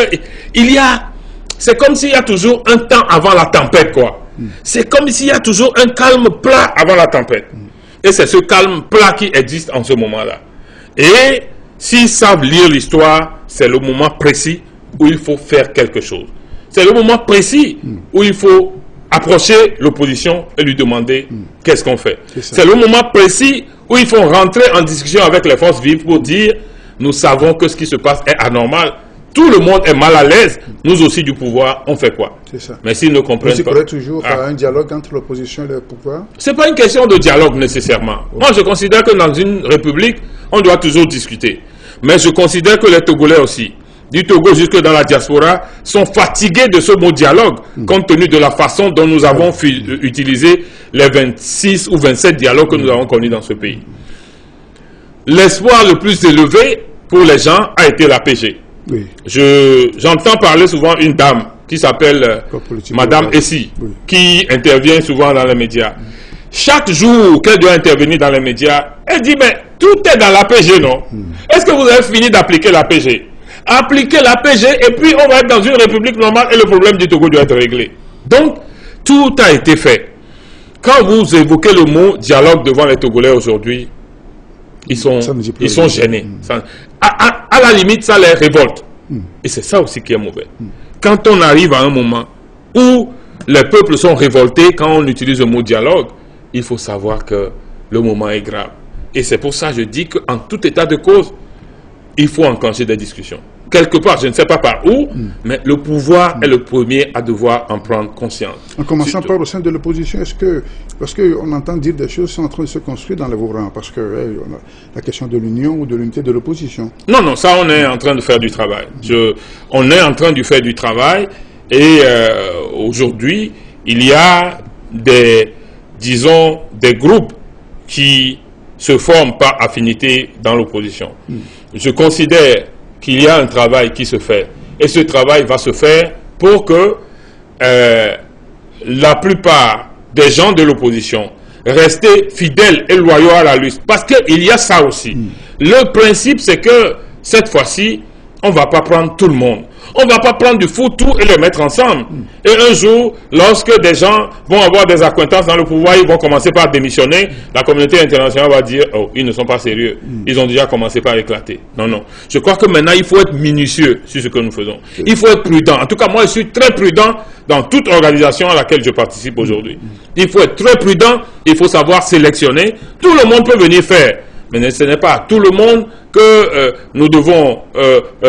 C: c'est comme s'il y a toujours un temps avant la tempête, quoi. C'est comme s'il y a toujours un calme plat avant la tempête. Et c'est ce calme plat qui existe en ce moment-là. Et s'ils savent lire l'histoire, c'est le moment précis où il faut faire quelque chose. C'est le moment précis où il faut approcher l'opposition et lui demander qu'est-ce qu'on fait. C'est le moment précis où il faut rentrer en discussion avec les forces vives pour dire nous savons que ce qui se passe est anormal. Tout le monde est mal à l'aise. Nous aussi du pouvoir, on fait quoi?
B: Ça.
C: Mais s'ils ne comprennent pas...
B: Vous croyez toujours un dialogue entre l'opposition et le pouvoir?
C: Ce n'est pas une question de dialogue nécessairement. Moi, je considère que dans une république, on doit toujours discuter. Mais je considère que les Togolais aussi, du Togo jusque dans la diaspora, sont fatigués de ce mot dialogue, compte tenu de la façon dont nous avons utilisé les 26 ou 27 dialogues que nous avons connus dans ce pays. L'espoir le plus élevé pour les gens a été l'APG. Oui. J'entends parler souvent une dame qui s'appelle Madame Essi, qui intervient souvent dans les médias. Chaque jour qu'elle doit intervenir dans les médias, elle dit, mais tout est dans l'APG, non? Est-ce que vous avez fini d'appliquer l'APG? Appliquer l'APG et puis on va être dans une république normale et le problème du Togo doit être réglé. Donc, tout a été fait. Quand vous évoquez le mot dialogue devant les Togolais aujourd'hui, ils sont gênés. À la limite, ça les révolte. Et c'est ça aussi qui est mauvais. Quand on arrive à un moment où les peuples sont révoltés, quand on utilise le mot dialogue, il faut savoir que le moment est grave. Et c'est pour ça que je dis qu'en tout état de cause, il faut enclencher des discussions. Quelque part, je ne sais pas par où, mais le pouvoir est le premier à devoir en prendre conscience.
B: En commençant par au sein de l'opposition, parce qu'on entend dire des choses sont en train de se construire dans vos rangs, parce que on a la question de l'union ou de l'unité de l'opposition.
C: Non, non, ça on est en train de faire du travail. On est en train de faire du travail et aujourd'hui, il y a disons, des groupes qui se forment par affinité dans l'opposition. Je considère qu'il y a un travail qui se fait. Et ce travail va se faire pour que la plupart des gens de l'opposition restent fidèles et loyaux à la lutte. Parce qu'il y a ça aussi. Le principe, c'est que cette fois-ci, on ne va pas prendre tout le monde. On ne va pas prendre du foutu et le mettre ensemble. Et un jour, lorsque des gens vont avoir des accointances dans le pouvoir, ils vont commencer par démissionner. La communauté internationale va dire, oh, ils ne sont pas sérieux. Ils ont déjà commencé par éclater. Non, non. Je crois que maintenant, il faut être minutieux sur ce que nous faisons. Il faut être prudent. En tout cas, moi, je suis très prudent dans toute organisation à laquelle je participe aujourd'hui. Il faut être très prudent. Il faut savoir sélectionner. Tout le monde peut venir faire. Mais ce n'est pas à tout le monde que nous devons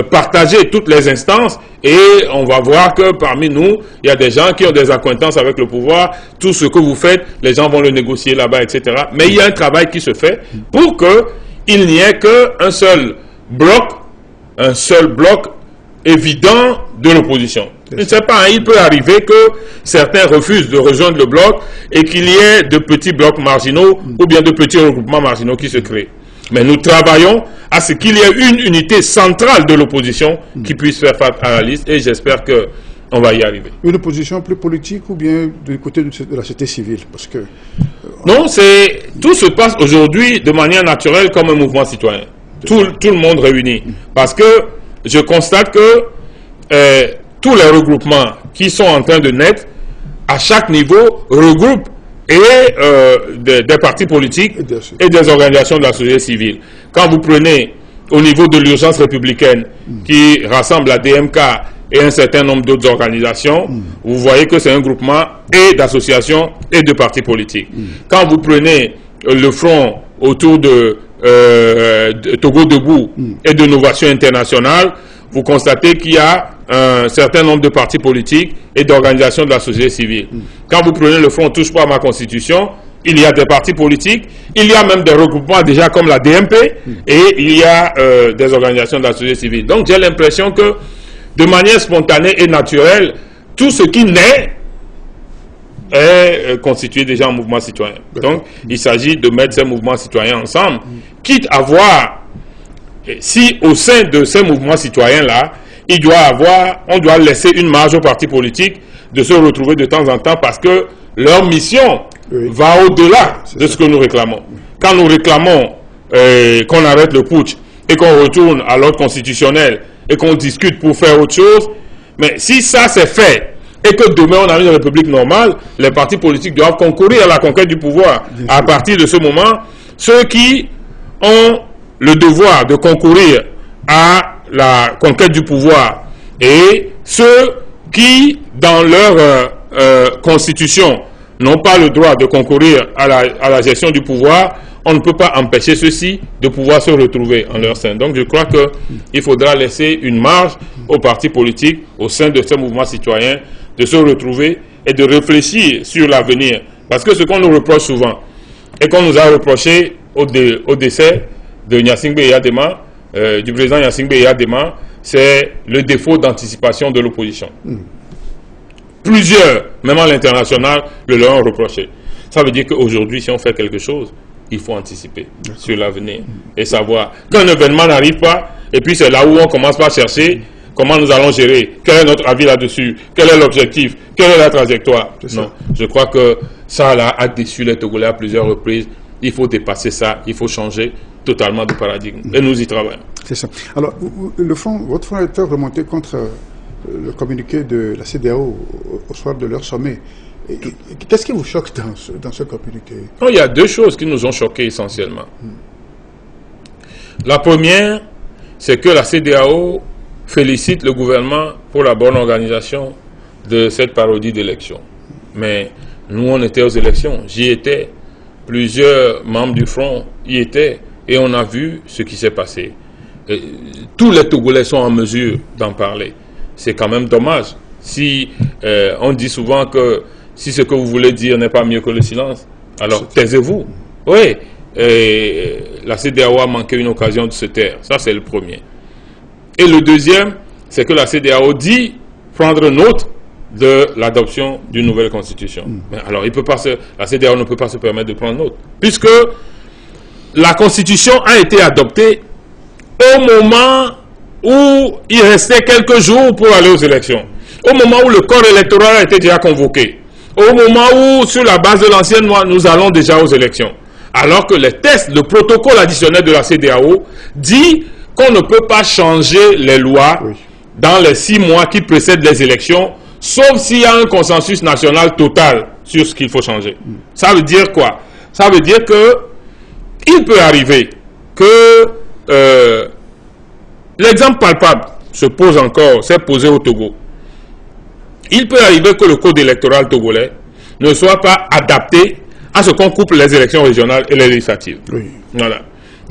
C: partager toutes les instances et on va voir que parmi nous, il y a des gens qui ont des accointances avec le pouvoir. Tout ce que vous faites, les gens vont le négocier là-bas, etc. Mais il y a un travail qui se fait pour qu'il n'y ait qu'un seul bloc évident de l'opposition. Je ne sais pas, il peut arriver que certains refusent de rejoindre le bloc et qu'il y ait de petits blocs marginaux ou bien de petits regroupements marginaux qui se créent. Mais nous travaillons à ce qu'il y ait une unité centrale de l'opposition qui puisse faire face à la liste et j'espère qu'on va y arriver.
B: Une opposition plus politique ou bien du côté de la société civile? Parce que,
C: non, tout se passe aujourd'hui de manière naturelle comme un mouvement citoyen. Tout le monde réuni. Parce que je constate que tous les regroupements qui sont en train de naître, à chaque niveau, regroupent des partis politiques et des organisations de la société civile. Quand vous prenez au niveau de l'urgence républicaine qui rassemble la DMK et un certain nombre d'autres organisations, vous voyez que c'est un groupement et d'associations et de partis politiques. Quand vous prenez le front autour de Togo Debout et de Novation Internationale, vous constatez qu'il y a un certain nombre de partis politiques et d'organisations de la société civile. Quand vous prenez le front Touche pas à ma constitution, il y a des partis politiques, il y a même des regroupements déjà comme la DMP et il y a des organisations de la société civile. Donc j'ai l'impression que de manière spontanée et naturelle, tout ce qui naît est constitué déjà en mouvement citoyen. Donc il s'agit de mettre ces mouvements citoyens ensemble, quitte à voir si au sein de ces mouvements citoyens-là, on doit laisser une marge aux partis politiques de se retrouver de temps en temps parce que leur mission va au-delà de ce que nous réclamons. Quand nous réclamons qu'on arrête le putsch et qu'on retourne à l'ordre constitutionnel et qu'on discute pour faire autre chose, mais si ça c'est fait et que demain on a une république normale, les partis politiques doivent concourir à la conquête du pouvoir. À partir de ce moment, ceux qui ont le devoir de concourir à la conquête du pouvoir et ceux qui, dans leur constitution, n'ont pas le droit de concourir à la gestion du pouvoir, on ne peut pas empêcher ceux-ci de pouvoir se retrouver en leur sein. Donc je crois qu'il faudra laisser une marge aux partis politiques, au sein de ce mouvement citoyen, de se retrouver et de réfléchir sur l'avenir. Parce que ce qu'on nous reproche souvent, et qu'on nous a reproché au décès de Gnassingbé Eyadema, du président Gnassingbé Eyadema, c'est le défaut d'anticipation de l'opposition. Plusieurs, même à l'international, le leur ont reproché. Ça veut dire qu'aujourd'hui, si on fait quelque chose, il faut anticiper sur l'avenir et savoir qu'un événement n'arrive pas, et puis c'est là où on commence par chercher comment nous allons gérer, quel est notre avis là-dessus, quel est l'objectif, quelle est la trajectoire. Non, je crois que ça là, a déçu les Togolais à plusieurs reprises. Il faut dépasser ça, il faut changer totalement de paradigme. Et nous y travaillons.
B: C'est ça. Alors, votre front était remonté contre le communiqué de la CEDEAO au soir de leur sommet. Qu'est-ce qui vous choque dans ce communiqué?
C: Non, il y a deux choses qui nous ont choqués essentiellement. La première, c'est que la CEDEAO félicite le gouvernement pour la bonne organisation de cette parodie d'élection. Mais nous, on était aux élections, j'y étais, plusieurs membres du front y étaient, et on a vu ce qui s'est passé. Et tous les Togolais sont en mesure d'en parler. C'est quand même dommage. Si on dit souvent que si ce que vous voulez dire n'est pas mieux que le silence, alors taisez-vous. Oui, la CEDEAO a manqué une occasion de se taire. Ça, c'est le premier. Et le deuxième, c'est que la CEDEAO dit prendre note de l'adoption d'une nouvelle constitution. Mais alors, la CEDEAO ne peut pas se permettre de prendre note, puisque la constitution a été adoptée au moment où il restait quelques jours pour aller aux élections, au moment où le corps électoral a été déjà convoqué, au moment où, sur la base de l'ancienne loi, nous allons déjà aux élections. Alors que les tests, le protocole additionnel de la CEDEAO dit qu'on ne peut pas changer les lois dans les 6 mois qui précèdent les élections, sauf s'il y a un consensus national total sur ce qu'il faut changer. Ça veut dire quoi? Ça veut dire que il peut arriver que l'exemple palpable s'est posé au Togo. Il peut arriver que le code électoral togolais ne soit pas adapté à ce qu'on couple les élections régionales et les législatives. Voilà.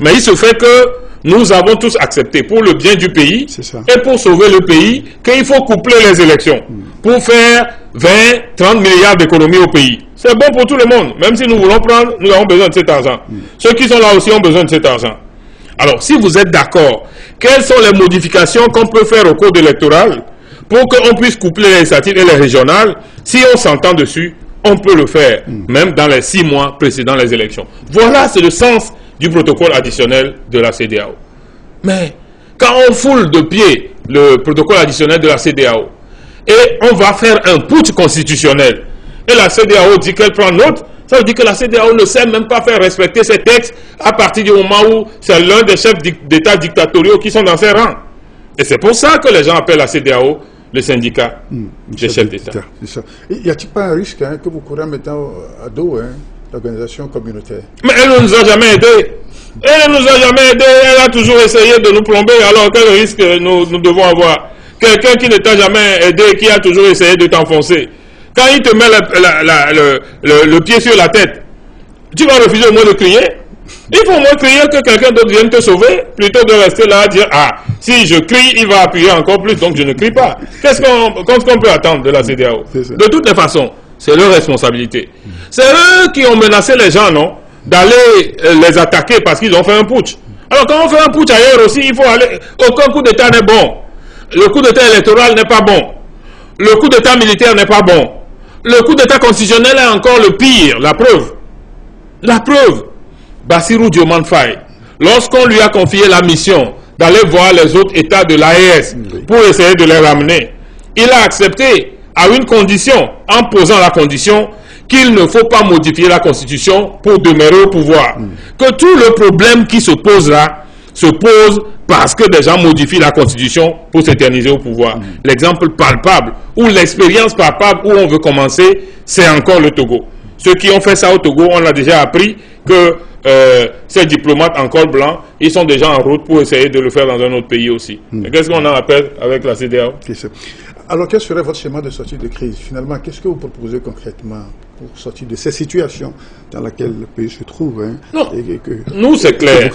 C: Mais il se fait que nous avons tous accepté, pour le bien du pays et pour sauver le pays, qu'il faut coupler les élections pour faire 20, 30 milliards d'économies au pays. C'est bon pour tout le monde. Même si nous voulons prendre, nous avons besoin de cet argent. Ceux qui sont là aussi ont besoin de cet argent. Alors, si vous êtes d'accord, quelles sont les modifications qu'on peut faire au code électoral pour qu'on puisse coupler les législatives et les régionales? Si on s'entend dessus, on peut le faire, même dans les 6 mois précédant les élections. Voilà, c'est le sens du protocole additionnel de la CEDEAO. Mais quand on foule de pied le protocole additionnel de la CEDEAO et on va faire un putsch constitutionnel et la CEDEAO dit qu'elle prend note, ça veut dire que la CEDEAO ne sait même pas faire respecter ces textes à partir du moment où c'est l'un des chefs d'État dictatoriaux qui sont dans ses rangs. Et c'est pour ça que les gens appellent la CEDEAO le syndicat des chefs d'État.
B: Y a-t-il pas un risque que vous courez en mettant à dos l'organisation communautaire?
C: Mais elle ne nous a jamais aidés. Elle ne nous a jamais aidés. Elle a toujours essayé de nous plomber. Alors quel risque nous devons avoir? Quelqu'un qui ne t'a jamais aidé, qui a toujours essayé de t'enfoncer. Quand il te met le pied sur la tête, tu vas refuser au moins de crier. Il faut au moins crier que quelqu'un d'autre vienne te sauver, plutôt de rester là à dire « Ah, si je crie, il va appuyer encore plus, donc je ne crie pas. » Qu'est-ce qu'on peut attendre de la CEDEAO? De toutes les façons, c'est leur responsabilité. C'est eux qui ont menacé les gens, non, d'aller les attaquer parce qu'ils ont fait un putsch. Alors quand on fait un putsch ailleurs aussi, il faut aller... Aucun coup d'État n'est bon. Le coup d'État électoral n'est pas bon. Le coup d'État militaire n'est pas bon. Le coup d'État constitutionnel est encore le pire. La preuve. La preuve. Bassirou Diomaye Faye, lorsqu'on lui a confié la mission d'aller voir les autres États de l'AES pour essayer de les ramener, il a accepté à une condition, en posant la condition qu'il ne faut pas modifier la Constitution pour demeurer au pouvoir. Que tout le problème qui se pose là, se pose parce que des gens modifient la Constitution pour s'éterniser au pouvoir. L'exemple palpable, ou l'expérience palpable où on veut commencer, c'est encore le Togo. Ceux qui ont fait ça au Togo, on a déjà appris que ces diplomates en col blanc, ils sont déjà en route pour essayer de le faire dans un autre pays aussi. Qu'est-ce qu'on en appelle avec la CEDEAO?
B: Alors, quel serait votre schéma de sortie de crise? Finalement, qu'est-ce que vous proposez concrètement pour sortir de ces situations dans lesquelles le pays se trouve
C: Non, nous c'est clair.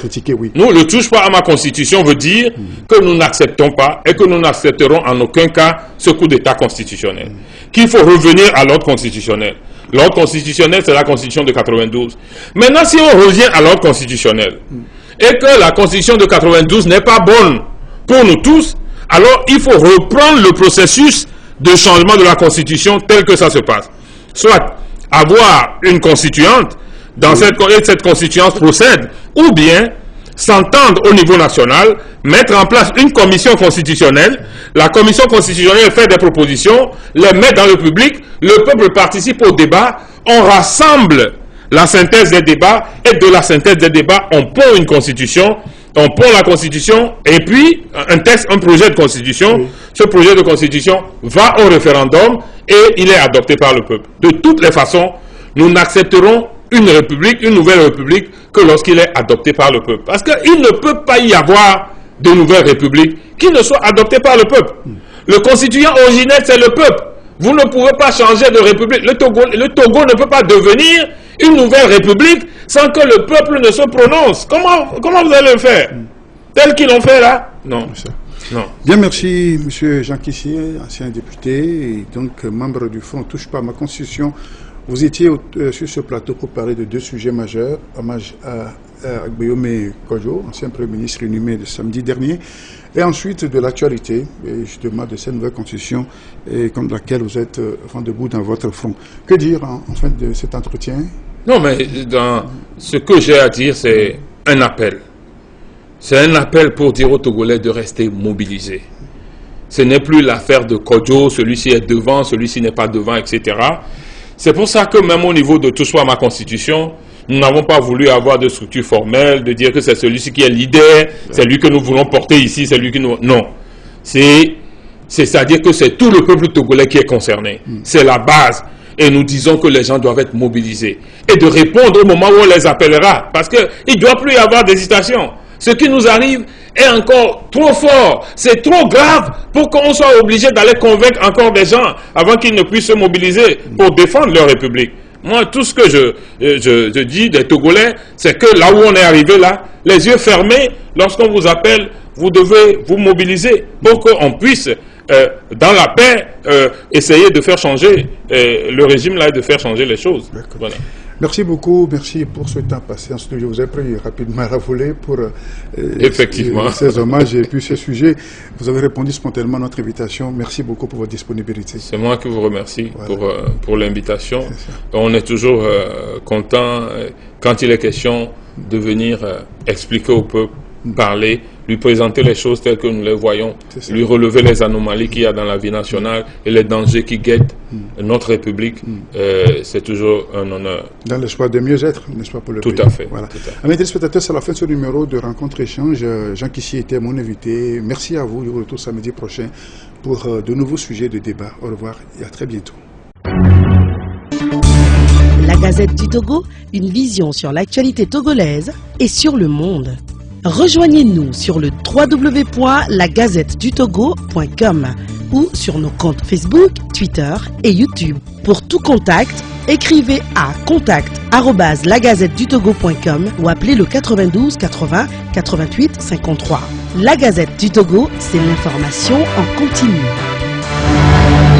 C: Nous, le touche pas à ma constitution veut dire que nous n'acceptons pas et que nous n'accepterons en aucun cas ce coup d'État constitutionnel. Qu'il faut revenir à l'ordre constitutionnel. L'ordre constitutionnel, c'est la constitution de 92. Maintenant, si on revient à l'ordre constitutionnel et que la constitution de 92 n'est pas bonne pour nous tous, alors il faut reprendre le processus de changement de la constitution tel que ça se passe. Soit avoir une constituante, dans cette constituante procède, ou bien s'entendre au niveau national, mettre en place une commission constitutionnelle. La commission constitutionnelle fait des propositions, les met dans le public, le peuple participe au débat, on rassemble la synthèse des débats, et de la synthèse des débats, on pond une constitution, on pond la constitution, et puis un texte, un projet de constitution. Oui. Ce projet de constitution va au référendum et il est adopté par le peuple. De toutes les façons, nous n'accepterons une république, une nouvelle république, que lorsqu'il est adopté par le peuple. Parce qu'il ne peut pas y avoir de nouvelle république qui ne soit adoptée par le peuple. Le constituant originel, c'est le peuple. Vous ne pouvez pas changer de république. Le Togo ne peut pas devenir une nouvelle république sans que le peuple ne se prononce. Comment vous allez le faire? Tel qu'ils l'ont fait là? Non. Non.
B: Bien, merci, M. Jean Kissier, ancien député, et donc membre du Fonds Touche pas à ma Constitution. Vous étiez sur ce plateau pour parler de deux sujets majeurs. Hommage à Agbeyome Kodjo, ancien Premier ministre inhumé de samedi dernier, et ensuite de l'actualité, justement de cette nouvelle constitution, et comme laquelle vous êtes vent debout dans votre front. Que dire en fin de cet entretien?
C: Non, mais dans ce que j'ai à dire, c'est un appel. C'est un appel pour dire aux Togolais de rester mobilisés. Ce n'est plus l'affaire de Kodjo, celui-ci est devant, celui-ci n'est pas devant, etc. C'est pour ça que même au niveau de Touche pas à ma Constitution, nous n'avons pas voulu avoir de structure formelle, de dire que c'est celui-ci qui est leader, c'est lui que nous voulons porter ici, c'est lui que nous... Non. C'est-à-dire que c'est tout le peuple togolais qui est concerné. C'est la base. Et nous disons que les gens doivent être mobilisés. Et de répondre au moment où on les appellera. Parce qu'il ne doit plus y avoir d'hésitation. Ce qui nous arrive est encore trop fort. C'est trop grave pour qu'on soit obligé d'aller convaincre encore des gens avant qu'ils ne puissent se mobiliser pour défendre leur République. Moi, tout ce que je dis des Togolais, c'est que là où on est arrivé là, les yeux fermés, lorsqu'on vous appelle, vous devez vous mobiliser pour qu'on puisse, dans la paix, essayer de faire changer le régime là et de faire changer les choses. Voilà.
B: Merci beaucoup, merci pour ce temps passé en studio. Vous avez pris rapidement à la volée pour
C: effectivement
B: ces hommages et puis ce sujet. Vous avez répondu spontanément à notre invitation. Merci beaucoup pour votre disponibilité.
C: C'est moi qui vous remercie pour l'invitation. On est toujours content quand il est question de venir expliquer au peuple, parler, lui présenter les choses telles que nous les voyons, lui relever les anomalies qu'il y a dans la vie nationale et les dangers qui guettent notre République. C'est toujours un honneur.
B: Dans l'espoir de mieux être, n'est-ce pas, pour le pays.
C: Tout à fait.
B: Voilà. Amis téléspectateurs, c'est la fin de ce numéro de Rencontre-Échange. Jean Kissier était mon invité. Merci à vous. Je vous retrouve samedi prochain pour de nouveaux sujets de débat. Au revoir et à très bientôt.
A: La Gazette du Togo, une vision sur l'actualité togolaise et sur le monde. Rejoignez-nous sur le www.lagazettedutogo.com ou sur nos comptes Facebook, Twitter et YouTube. Pour tout contact, écrivez à contact@lagazettedutogo.com ou appelez le 92 80 88 53. La Gazette du Togo, c'est l'information en continu.